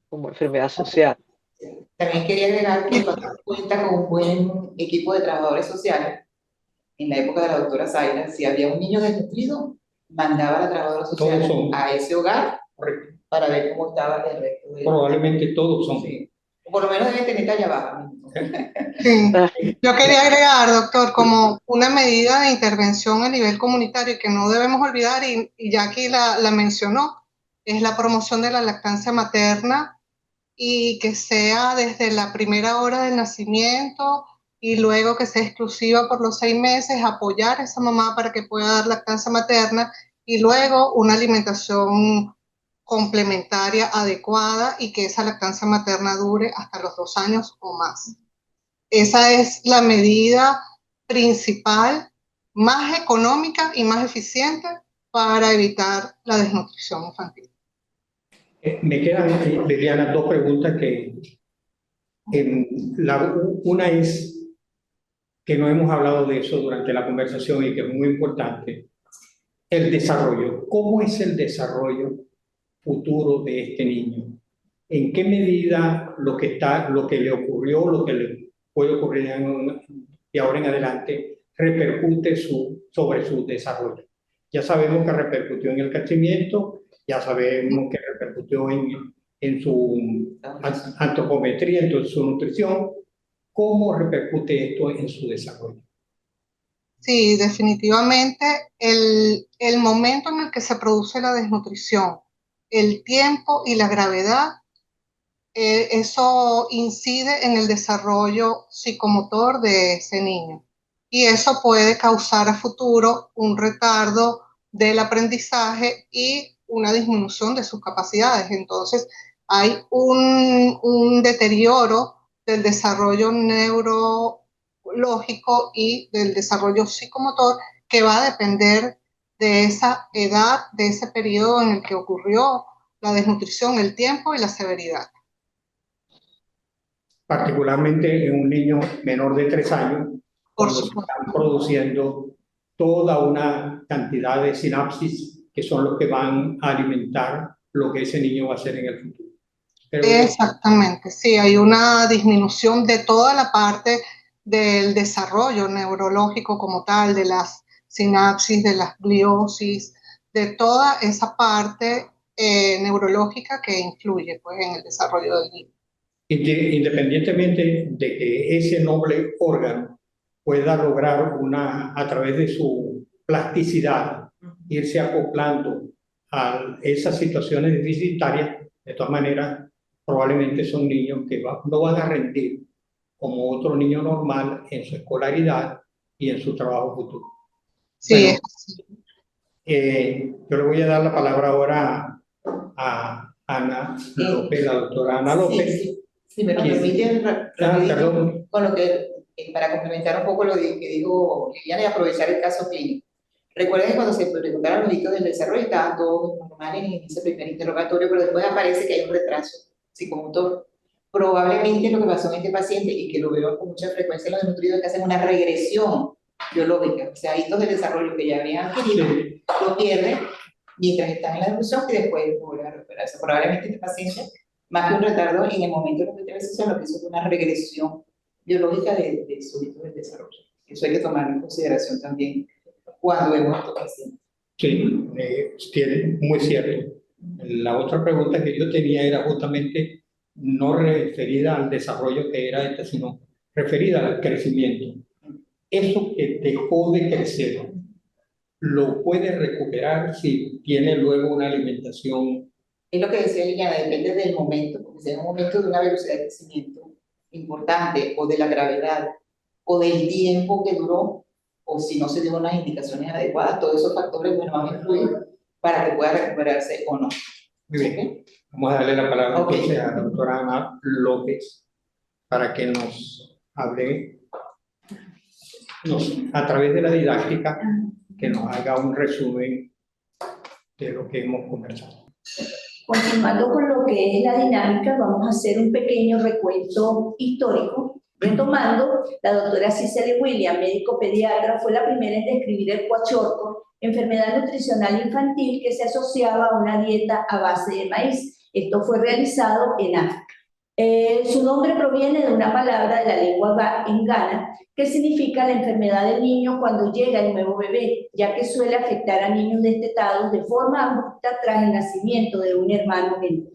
como enfermedad social. También quería agregar que Ecuador cuenta con un buen equipo de trabajadores sociales. En la época de la doctora Zaira, si había un niño desnutrido, mandaba a la trabajadora social Todos son. a ese hogar Correcto. para ver cómo estaba el resto de... Probablemente todos son. Sí. Por lo menos deben tener talla baja. Sí. Ah, Yo quería agregar, doctor, como una medida de intervención a nivel comunitario que no debemos olvidar, y Jackie la mencionó, es la promoción de la lactancia materna y que sea desde la primera hora del nacimiento y luego que sea exclusiva por los 6 meses, apoyar a esa mamá para que pueda dar lactancia materna y luego una alimentación complementaria adecuada y que esa lactancia materna dure hasta los 2 años o más. Esa es la medida principal, más económica y más eficiente para evitar la desnutrición infantil. Me quedan, Liliana, dos preguntas que una es que no hemos hablado de eso durante la conversación y que es muy importante, el desarrollo. ¿Cómo es el desarrollo futuro de este niño? ¿En qué medida lo que le ocurrió, lo que le puede ocurrir de ahora en adelante, repercute sobre su desarrollo? Ya sabemos que repercutió en el crecimiento, ya sabemos que repercutió en su antropometría, en su nutrición. ¿Cómo repercute esto en su desarrollo? Sí, definitivamente el momento en el que se produce la desnutrición, el tiempo y la gravedad, eso incide en el desarrollo psicomotor de ese niño. Y eso puede causar a futuro un retardo del aprendizaje y una disminución de sus capacidades. Entonces, hay un deterioro del desarrollo neurológico y del desarrollo psicomotor que va a depender de esa edad, de ese periodo en el que ocurrió la desnutrición, el tiempo y la severidad. Particularmente en un niño menor de 3 años, Por cuando se supuesto. están produciendo toda una cantidad de sinapsis que son los que van a alimentar lo que ese niño va a hacer en el futuro. Pero, Exactamente, sí, hay una disminución de toda la parte del desarrollo neurológico como tal, de las sinapsis, de las gliosis, de toda esa parte neurológica que influye pues, en el desarrollo del niño. independientemente de que ese noble órgano pueda lograr a través de su plasticidad, irse acoplando a esas situaciones deficitarias, de todas maneras, probablemente son niños que no van a rendir como otro niño normal en su escolaridad y en su trabajo futuro. Sí, Bueno, yo le voy a dar la palabra ahora a Ana López, la doctora Ana López. Si me lo permiten, Perdón. con lo que, para complementar un poco lo que dijo Liliana y aprovechar el caso clínico. Recuerden que cuando se preguntaron los hitos del desarrollo estaban todos normales en ese primer interrogatorio, pero después aparece que hay un retraso psicomotor. Probablemente lo que pasó en este paciente, y que lo veo con mucha frecuencia en los desnutridos, es que hacen una regresión biológica, o sea, hitos del desarrollo que ya habían adquirido, lo pierden mientras están en la devolución y después vuelven a recuperarse. Probablemente este paciente, más que un retardo en el momento de la hospitalización, lo que hizo fue una regresión biológica de su hito del desarrollo. Eso hay que tomarlo en consideración también cuando vemos a estos pacientes. Sí, tiene, muy cierto. La otra pregunta que yo tenía era justamente no referida al desarrollo que era esta, sino referida al crecimiento. Eso que dejó de crecer, ¿lo puede recuperar si tiene luego una alimentación? Es lo que decía Liliana, depende del momento, porque si es un momento de una velocidad de crecimiento importante, o de la gravedad, o del tiempo que duró, o si no se dio unas indicaciones adecuadas, todos esos factores van a influir para que pueda recuperarse o no. Muy bien. Vamos a darle la palabra Ok. entonces a la doctora Ana López para que nos hable a través de la didáctica, que nos haga un resumen de lo que hemos conversado. Continuando con lo que es la dinámica, vamos a hacer un pequeño recuento histórico. Retomando, la doctora Cicely Williams, médico pediatra, fue la primera en describir el cuachorco, enfermedad nutricional infantil que se asociaba a una dieta a base de maíz. Esto fue realizado en África. Su nombre proviene de una palabra de la lengua en Ghana que significa la enfermedad del niño cuando llega el nuevo bebé, ya que suele afectar a niños destetados de forma abrupta tras el nacimiento de un hermano menor.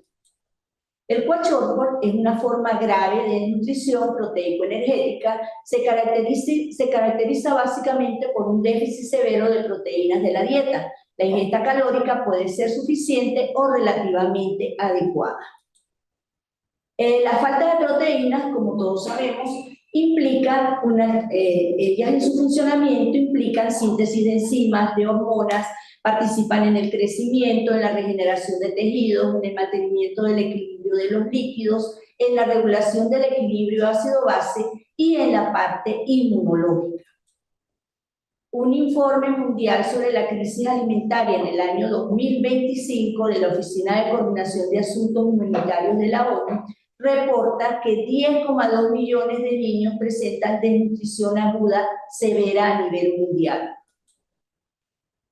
El kwashiorkor es una forma grave de nutrición proteico-energética. Se caracteriza básicamente por un déficit severo de proteínas de la dieta. La ingesta calórica puede ser suficiente o relativamente adecuada. La falta de proteínas, como todos sabemos, implica ellas en su funcionamiento implican síntesis de enzimas, de hormonas, participan en el crecimiento, en la regeneración de tejidos, en el mantenimiento del equilibrio de los líquidos, en la regulación del equilibrio ácido-base y en la parte inmunológica. Un informe mundial sobre la crisis alimentaria en el año 2025 de la Oficina de Coordinación de Asuntos Humanitarios de la ONU reporta que 10,2 millones de niños presentan desnutrición aguda severa a nivel mundial.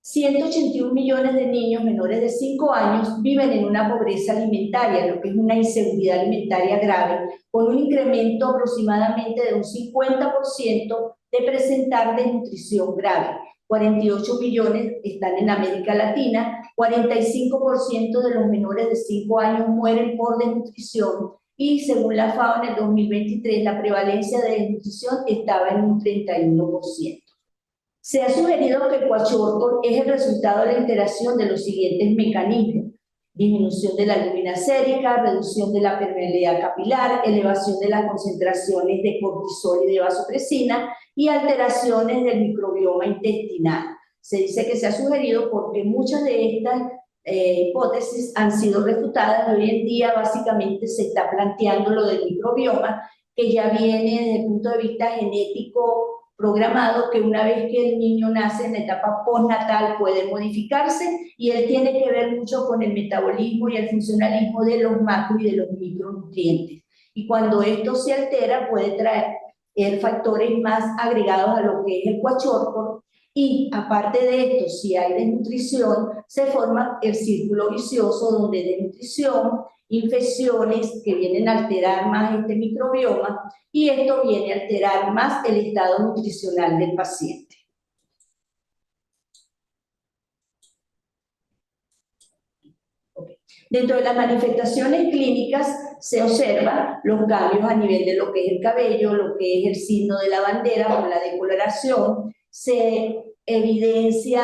181 millones de niños menores de 5 años viven en una pobreza alimentaria, lo que es una inseguridad alimentaria grave, con un incremento aproximadamente de un 50% de presentar desnutrición grave. 48 millones están en América Latina, 45% de los menores de 5 años mueren por desnutrición y según la FAO en el 2023 la prevalencia de desnutrición estaba en un 31%. Se ha sugerido que el kwashiorkor es el resultado de la alteración de los siguientes mecanismos: disminución de la albúmina sérica, reducción de la permeabilidad capilar, elevación de las concentraciones de cortisol y de vasopresina y alteraciones del microbioma intestinal. Se dice que se ha sugerido porque muchas de estas hipótesis han sido refutadas y hoy en día básicamente se está planteando lo del microbioma, que ya viene desde el punto de vista genético programado, que una vez que el niño nace en la etapa postnatal puede modificarse y él tiene que ver mucho con el metabolismo y el funcionalismo de los macro y de los micronutrientes. Y cuando esto se altera puede traer factores más agregados a lo que es el kwashiorkor. Y aparte de esto, si hay desnutrición, se forma el círculo vicioso donde desnutrición, infecciones que vienen a alterar más este microbioma y esto viene a alterar más el estado nutricional del paciente. Dentro de las manifestaciones clínicas se observan los cambios a nivel de lo que es el cabello, lo que es el signo de la bandera o la decoloración. Se evidencia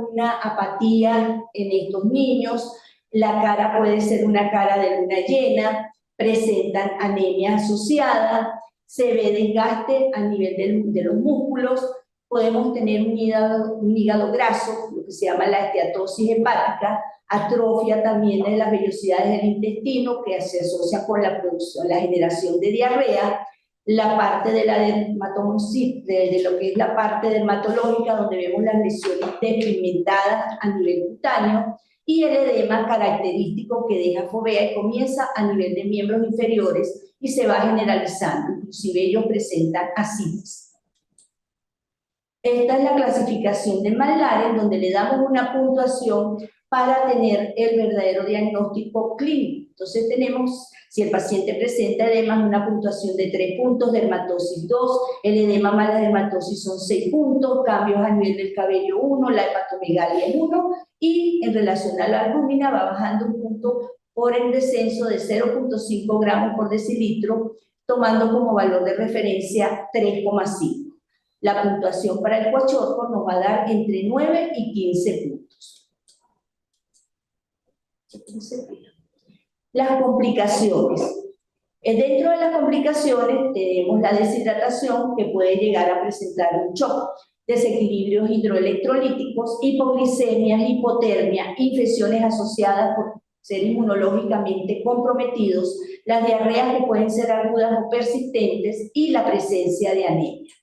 una apatía en estos niños, la cara puede ser una cara de luna llena, presentan anemia asociada, se ve desgaste a nivel de los músculos, podemos tener un hígado graso, lo que se llama la esteatosis hepática, atrofia también de las vellosidades del intestino que se asocia con la producción, la generación de diarrea, la parte de la de lo que es la parte dermatológica donde vemos las lesiones despigmentadas a nivel cutáneo y el edema característico que deja fovea y comienza a nivel de miembros inferiores y se va generalizando, inclusive ellos presentan ascitis. Esta es la clasificación de Mallar, en donde le damos una puntuación para tener el verdadero diagnóstico clínico. Entonces tenemos, si el paciente presenta edema, una puntuación de 3 puntos, dermatosis 2, el edema más la dermatosis son 6 puntos, cambios a nivel del cabello 1, la hepatomegalia 1, y en relación a la albúmina va bajando un punto por el descenso de 0.5 gramos por decilitro, tomando como valor de referencia 3,5. La puntuación para el Kwashiorkor nos va a dar entre 9 y 15 puntos. Las complicaciones. Dentro de las complicaciones tenemos la deshidratación, que puede llegar a presentar un shock, desequilibrios hidroelectrolíticos, hipoglicemias, hipotermia, infecciones asociadas por ser inmunológicamente comprometidos, las diarreas que pueden ser agudas o persistentes y la presencia de anemia.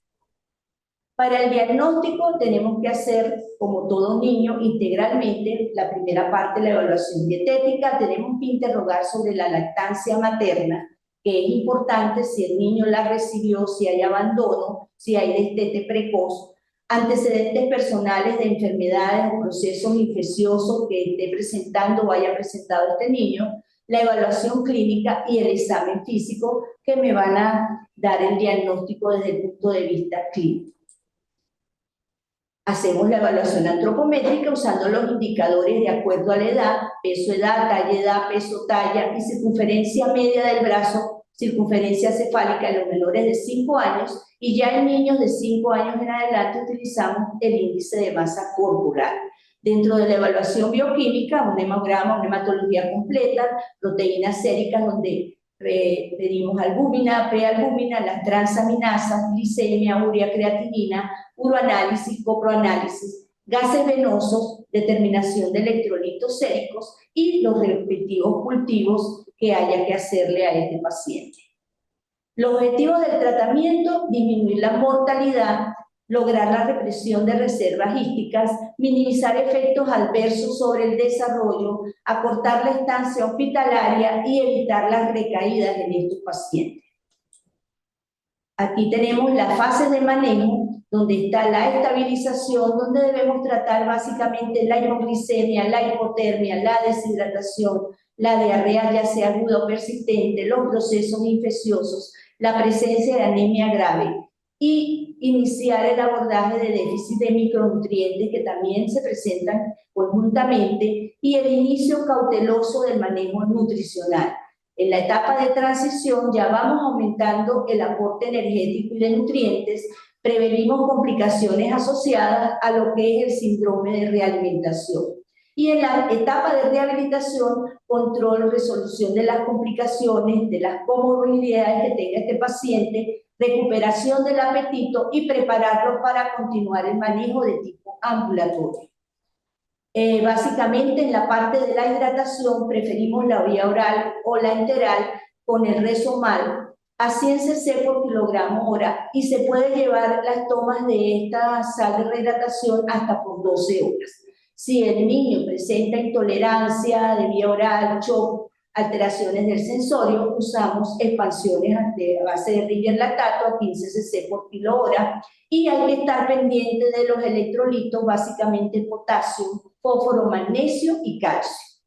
Para el diagnóstico tenemos que hacer, como todo niño, integralmente la primera parte, la evaluación dietética. Tenemos que interrogar sobre la lactancia materna, que es importante si el niño la recibió, si hay abandono, si hay destete precoz, antecedentes personales de enfermedades o procesos infecciosos que esté presentando o haya presentado este niño, la evaluación clínica y el examen físico, que me van a dar el diagnóstico desde el punto de vista clínico. Hacemos la evaluación antropométrica usando los indicadores de acuerdo a la edad, talla, peso, talla y circunferencia media del brazo, circunferencia cefálica en los menores de 5 años, y ya en niños de 5 años en adelante utilizamos el índice de masa corporal. Dentro de la evaluación bioquímica, un hemograma, una hematología completa, proteínas séricas donde pedimos albúmina, prealbúmina, las transaminasas, glicemia, urea, creatinina, uroanálisis, coproanálisis, gases venosos, determinación de electrolitos séricos y los respectivos cultivos que haya que hacerle a este paciente. Los objetivos del tratamiento: disminuir la mortalidad, lograr la represión de reservas hísticas, minimizar efectos adversos sobre el desarrollo, acortar la estancia hospitalaria y evitar las recaídas en estos pacientes. Aquí tenemos las fases de manejo, donde está la estabilización, donde debemos tratar básicamente la hipoglicemia, la hipotermia, la deshidratación, la diarrea ya sea aguda o persistente, los procesos infecciosos, la presencia de anemia grave, y iniciar el abordaje de déficit de micronutrientes que también se presentan conjuntamente, y el inicio cauteloso del manejo nutricional. En la etapa de transición ya vamos aumentando el aporte energético y de nutrientes, prevenimos complicaciones asociadas a lo que es el síndrome de realimentación. Y en la etapa de rehabilitación, control, resolución de las complicaciones, de las comorbilidades que tenga este paciente, recuperación del apetito y prepararlo para continuar el manejo de tipo ambulatorio. Básicamente en la parte de la hidratación preferimos la vía oral o la enteral con el Resomal a 100 cc por kilogramo hora, y se puede llevar las tomas de esta sal de rehidratación hasta por 12 horas. Si el niño presenta intolerancia de vía oral, shock, alteraciones del sensorio, usamos expansiones a base de Riger lactato a 15 cc por kilo hora, y hay que estar pendiente de los electrolitos, básicamente potasio, fósforo, magnesio y calcio.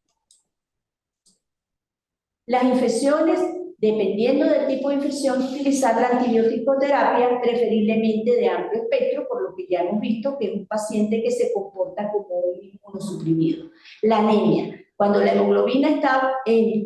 Las infecciones, dependiendo del tipo de infección, utilizar la antibiótico-terapia, preferiblemente de amplio espectro, por lo que ya hemos visto que es un paciente que se comporta como un inmunosuprimido. La anemia, cuando la hemoglobina está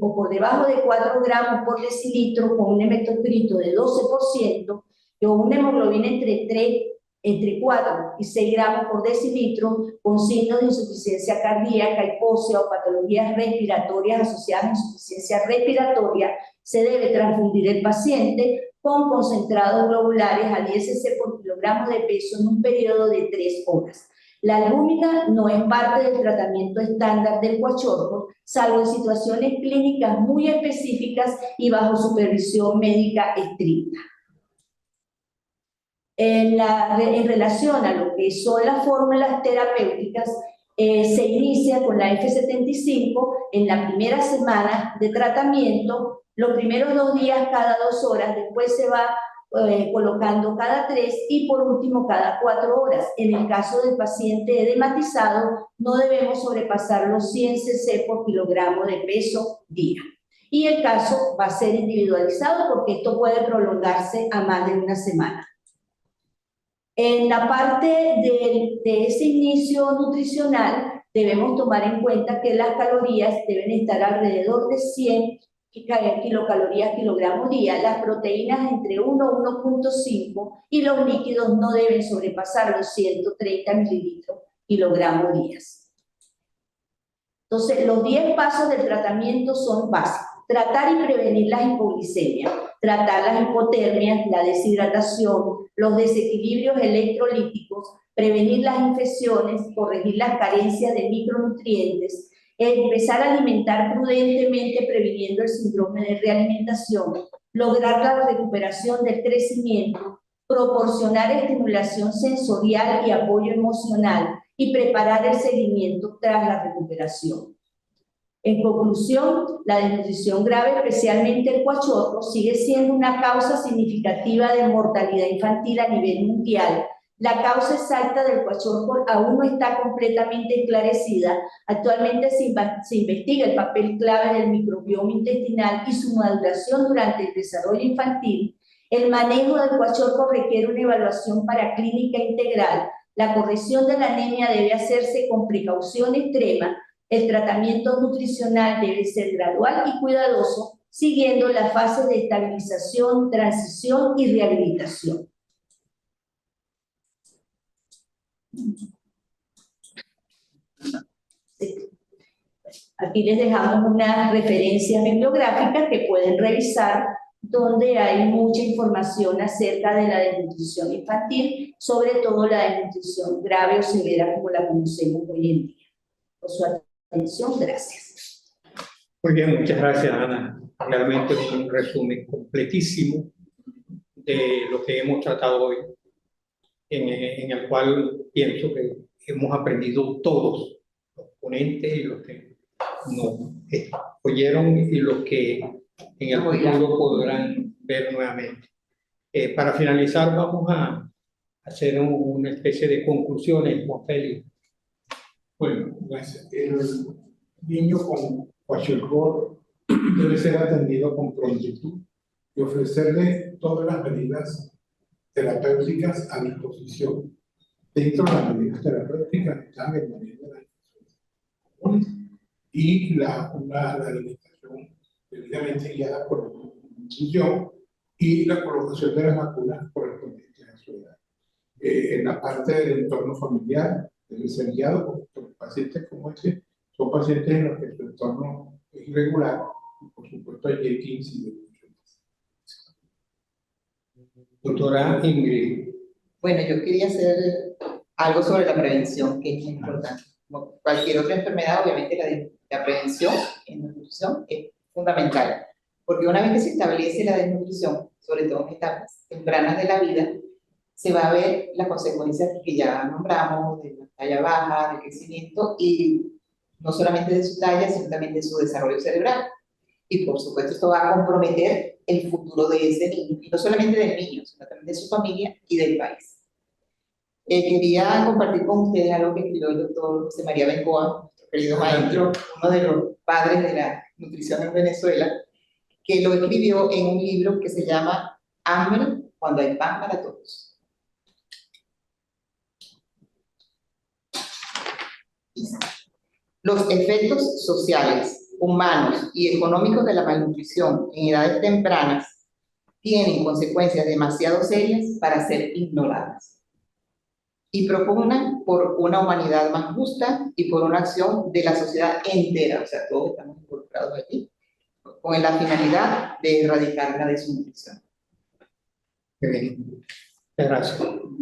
o por debajo de 4 gramos por decilitro, con un hematocrito de 12%, o una hemoglobina entre 4 y 6 gramos por decilitro, con signos de insuficiencia cardíaca, hipóxia o patologías respiratorias asociadas a insuficiencia respiratoria, se debe transfundir el paciente con concentrados globulares a 10 cc por kilogramo de peso en un periodo de 3 horas. La albúmina no es parte del tratamiento estándar del Kwashiorkor, salvo en situaciones clínicas muy específicas y bajo supervisión médica estricta. En relación a lo que son las fórmulas terapéuticas, se inicia con la F75 en la primera semana de tratamiento, los primeros 2 días cada 2 horas, después se va colocando cada 3 y por último cada 4 horas. En el caso del paciente edematizado, no debemos sobrepasar los 100 cc por kilogramo de peso día. Y el caso va a ser individualizado porque esto puede prolongarse a más de una semana. En la parte de ese inicio nutricional, debemos tomar en cuenta que las calorías deben estar alrededor de 100 kilocalorías kilogramo día, las proteínas entre 1 y 1.5 y los líquidos no deben sobrepasar los 130 mililitros kilogramo días. Entonces, los 10 pasos del tratamiento son básicos. Tratar y prevenir las hipoglicemias, tratar las hipotermias, la deshidratación, los desequilibrios electrolíticos, prevenir las infecciones, corregir las carencias de micronutrientes, empezar a alimentar prudentemente previniendo el síndrome de realimentación, lograr la recuperación del crecimiento, proporcionar estimulación sensorial y apoyo emocional y preparar el seguimiento tras la recuperación. En conclusión, la desnutrición grave, especialmente el cuachorro, sigue siendo una causa significativa de mortalidad infantil a nivel mundial. La causa exacta del cuachorro aún no está completamente esclarecida. Actualmente se investiga el papel clave del microbioma intestinal y su maduración durante el desarrollo infantil. El manejo del cuachorro requiere una evaluación paraclínica integral. La corrección de la anemia debe hacerse con precaución extrema. El tratamiento nutricional debe ser gradual y cuidadoso, siguiendo las fases de estabilización, transición y rehabilitación. Aquí les dejamos unas referencias bibliográficas que pueden revisar, donde hay mucha información acerca de la desnutrición infantil, sobre todo la desnutrición grave o severa como la conocemos hoy en día. Por su atención, gracias. Muy bien, muchas gracias, Ana. Realmente es un resumen completísimo de lo que hemos tratado hoy, en el cual pienso que hemos aprendido todos, los ponentes y los que nos oyeron y los que en el futuro podrán ver nuevamente. Para finalizar, vamos a hacer una especie de conclusiones, Juan Félix. Bueno, pues el niño con kwashiorkor debe ser atendido con prontitud y ofrecerle todas las medidas terapéuticas a disposición. Dentro de las medidas terapéuticas están el manejo de las infecciones y la alimentación debidamente guiada por la nutrición y la colocación de las vacunas correspondientes a su edad. En la parte del entorno familiar debe ser guiado por pacientes como este. Son pacientes en los que su entorno es irregular y por supuesto hay que incidir mucho más. Doctora Ingrid. Bueno, yo quería hacer algo sobre la prevención, que es muy importante. Como cualquier otra enfermedad, obviamente la prevención en nutrición es fundamental, porque una vez que se establece la desnutrición, sobre todo en etapas tempranas de la vida, se va a ver las consecuencias que ya nombramos, de la talla baja, del crecimiento, y no solamente de su talla, sino también de su desarrollo cerebral. Y por supuesto esto va a comprometer el futuro de ese niño, y no solamente del niño, sino también de su familia y del país. Quería compartir con ustedes algo que escribió el doctor José María Bengoa, nuestro querido maestro, uno de los padres de la nutrición en Venezuela, que lo escribió en un libro que se llama Hambre cuando hay pan para todos. Los efectos sociales, humanos y económicos de la malnutrición en edades tempranas tienen consecuencias demasiado serias para ser ignoradas, y propugnan por una humanidad más justa y por una acción de la sociedad entera, o sea, todos estamos involucrados allí, con la finalidad de erradicar la desnutrición. Gracias.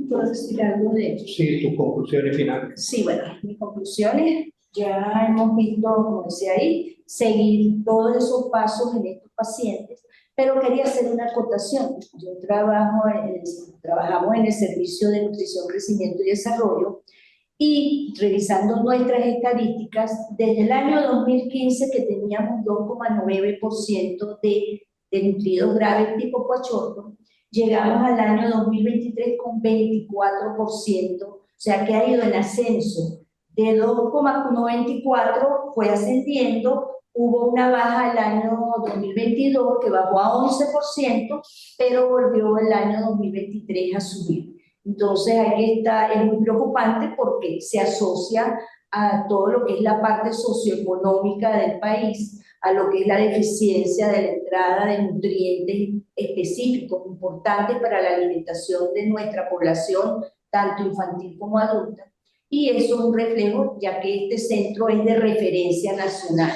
¿Puedo decir algo de ello? Sí, tus conclusiones finales. Sí, bueno, mis conclusiones, ya hemos visto, como decía ahí, seguir todos esos pasos en estos pacientes, pero quería hacer una acotación. Yo trabajamos en el Servicio de Nutrición, Crecimiento y Desarrollo, y revisando nuestras estadísticas, desde el año 2015 que teníamos 2,9% de nutridos graves tipo kwashiorkor, llegamos al año 2023 con 24%, o sea que ha ido en ascenso. De 2,94 fue ascendiendo, hubo una baja el año 2022 que bajó a 11%, pero volvió el año 2023 a subir. Entonces ahí está, es muy preocupante porque se asocia a todo lo que es la parte socioeconómica del país, a lo que es la deficiencia de la entrada de nutrientes específicos importantes para la alimentación de nuestra población, tanto infantil como adulta. Y eso es un reflejo, ya que este centro es de referencia nacional.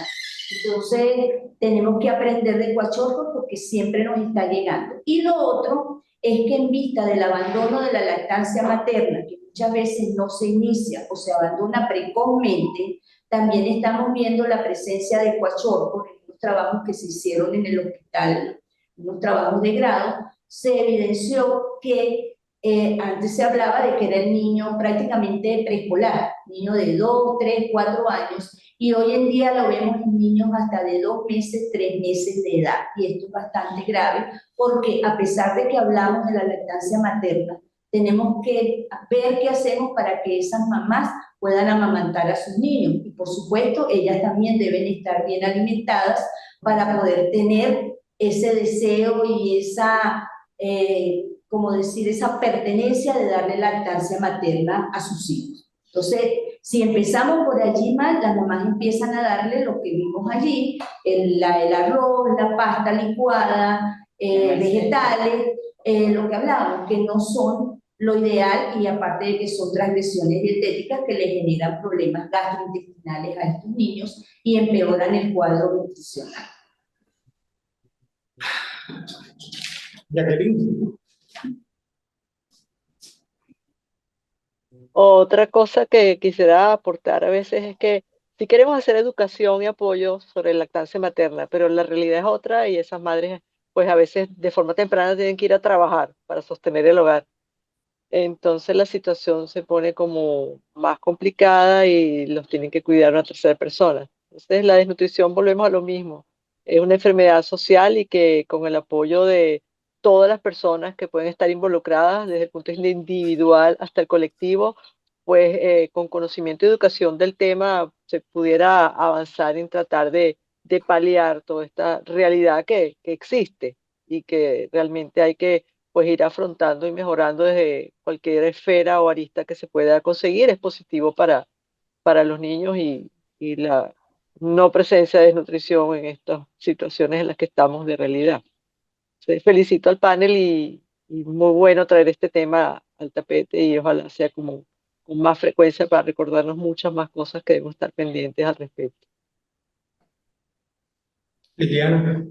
Entonces, tenemos que aprender de Coachorco porque siempre nos está llegando. Y lo otro es que en vista del abandono de la lactancia materna, que muchas veces no se inicia o se abandona precozmente, también estamos viendo la presencia de Coachorco en los trabajos que se hicieron en el hospital, unos trabajos de grado, se evidenció que antes se hablaba de que era el niño prácticamente preescolar, niño de 2, 3, 4 años, y hoy en día lo vemos en niños hasta de 2 meses, 3 meses de edad, y esto es bastante grave, porque a pesar de que hablamos de la lactancia materna, tenemos que ver qué hacemos para que esas mamás puedan amamantar a sus niños, y por supuesto, ellas también deben estar bien alimentadas para poder tener ese deseo y esa como decir, esa pertenencia de darle lactancia materna a sus hijos. Entonces, si empezamos por allí mal, las mamás empiezan a darle lo que vimos allí, el arroz, la pasta licuada, vegetales, lo que hablábamos, que no son lo ideal y aparte de que son transgresiones dietéticas que le generan problemas gastrointestinales a estos niños y empeoran el cuadro nutricional. Jacqueline. Otra cosa que quisiera aportar a veces es que si queremos hacer educación y apoyo sobre lactancia materna, pero la realidad es otra y esas madres pues a veces de forma temprana tienen que ir a trabajar para sostener el hogar. Entonces la situación se pone como más complicada y los tienen que cuidar una tercera persona. Entonces la desnutrición, volvemos a lo mismo, es una enfermedad social y que con el apoyo de todas las personas que pueden estar involucradas, desde el punto de vista individual hasta el colectivo, pues con conocimiento y educación del tema se pudiera avanzar en tratar de paliar toda esta realidad que existe y que realmente hay que pues ir afrontando y mejorando desde cualquier esfera o arista que se pueda conseguir. Es positivo para los niños y la no presencia de desnutrición en estas situaciones en las que estamos de realidad. Entonces, felicito al panel y muy bueno traer este tema al tapete y ojalá sea como con más frecuencia para recordarnos muchas más cosas que debemos estar pendientes al respecto. Liliana.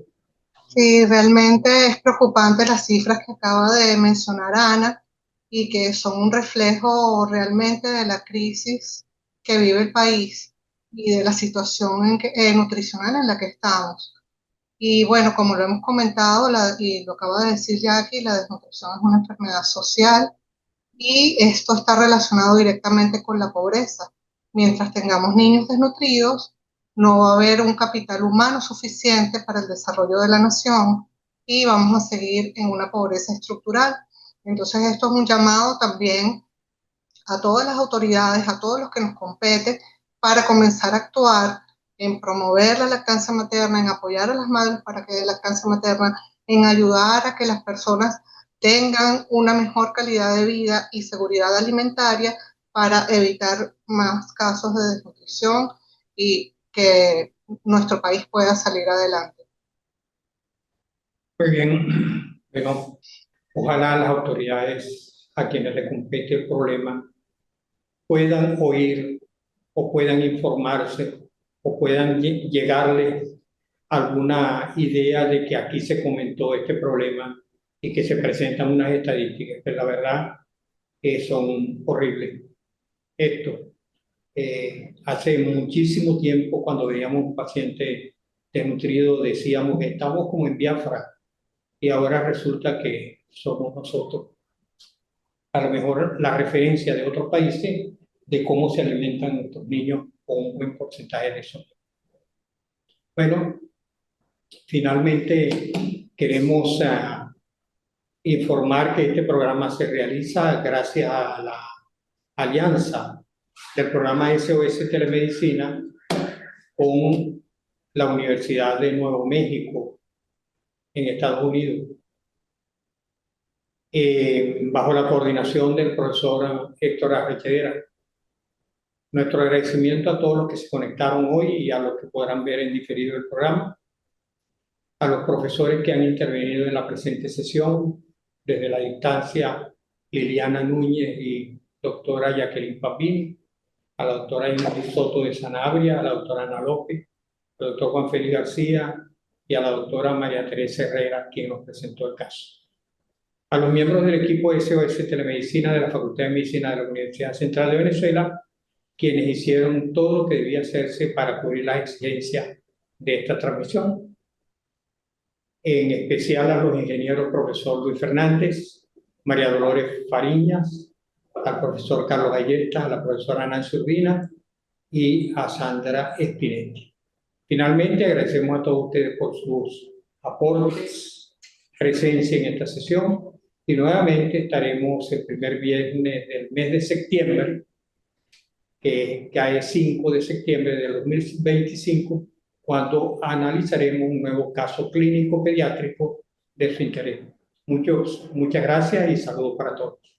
Sí, realmente es preocupante las cifras que acaba de mencionar Ana y que son un reflejo realmente de la crisis que vive el país y de la situación nutricional en la que estamos. Y bueno, como lo hemos comentado y lo acaba de decir Jackie, la desnutrición es una enfermedad social y esto está relacionado directamente con la pobreza. Mientras tengamos niños desnutridos, no va a haber un capital humano suficiente para el desarrollo de la nación y vamos a seguir en una pobreza estructural. Entonces esto es un llamado también a todas las autoridades, a todos los que nos compete, para comenzar a actuar en promover la lactancia materna, en apoyar a las madres para que den lactancia materna, en ayudar a que las personas tengan una mejor calidad de vida y seguridad alimentaria para evitar más casos de desnutrición y que nuestro país pueda salir adelante. Muy bien. Bueno, ojalá las autoridades a quienes les compete el problema puedan oír o puedan informarse o puedan llegarles alguna idea de que aquí se comentó este problema y que se presentan unas estadísticas que la verdad son horribles. Esto, hace muchísimo tiempo cuando veíamos un paciente desnutrido decíamos que estamos como en Biafra y ahora resulta que somos nosotros. A lo mejor la referencia de otros países de cómo se alimentan nuestros niños o un buen porcentaje de eso. Bueno, finalmente queremos informar que este programa se realiza gracias a la alianza del programa SOS Telemedicina con la Universidad de Nuevo México en Estados Unidos, bajo la coordinación del profesor Héctor Arrechedera. Nuestro agradecimiento a todos los que se conectaron hoy y a los que podrán ver en diferido el programa, a los profesores que han intervenido en la presente sesión, desde la distancia Liliana Núñez y doctora Jacqueline Papini, a la doctora Ingrid Soto de Sanabria, a la doctora Ana López, al doctor Juan Félix García y a la doctora María Teresa Herrera, quien nos presentó el caso. A los miembros del equipo SOS Telemedicina de la Facultad de Medicina de la Universidad Central de Venezuela, quienes hicieron todo lo que debía hacerse para cubrir las exigencias de esta transmisión. En especial a los ingenieros profesor Luis Fernández, María Dolores Fariñas, al profesor Carlos Ayesta, a la profesora Nancy Urbina y a Sandra Espinetti. Finalmente, agradecemos a todos ustedes por sus aportes, presencia en esta sesión y nuevamente estaremos el primer viernes del mes de septiembre, que cae 5 de septiembre de 2025, cuando analizaremos un nuevo caso clínico pediátrico de su interés. Muchas gracias y saludos para todos.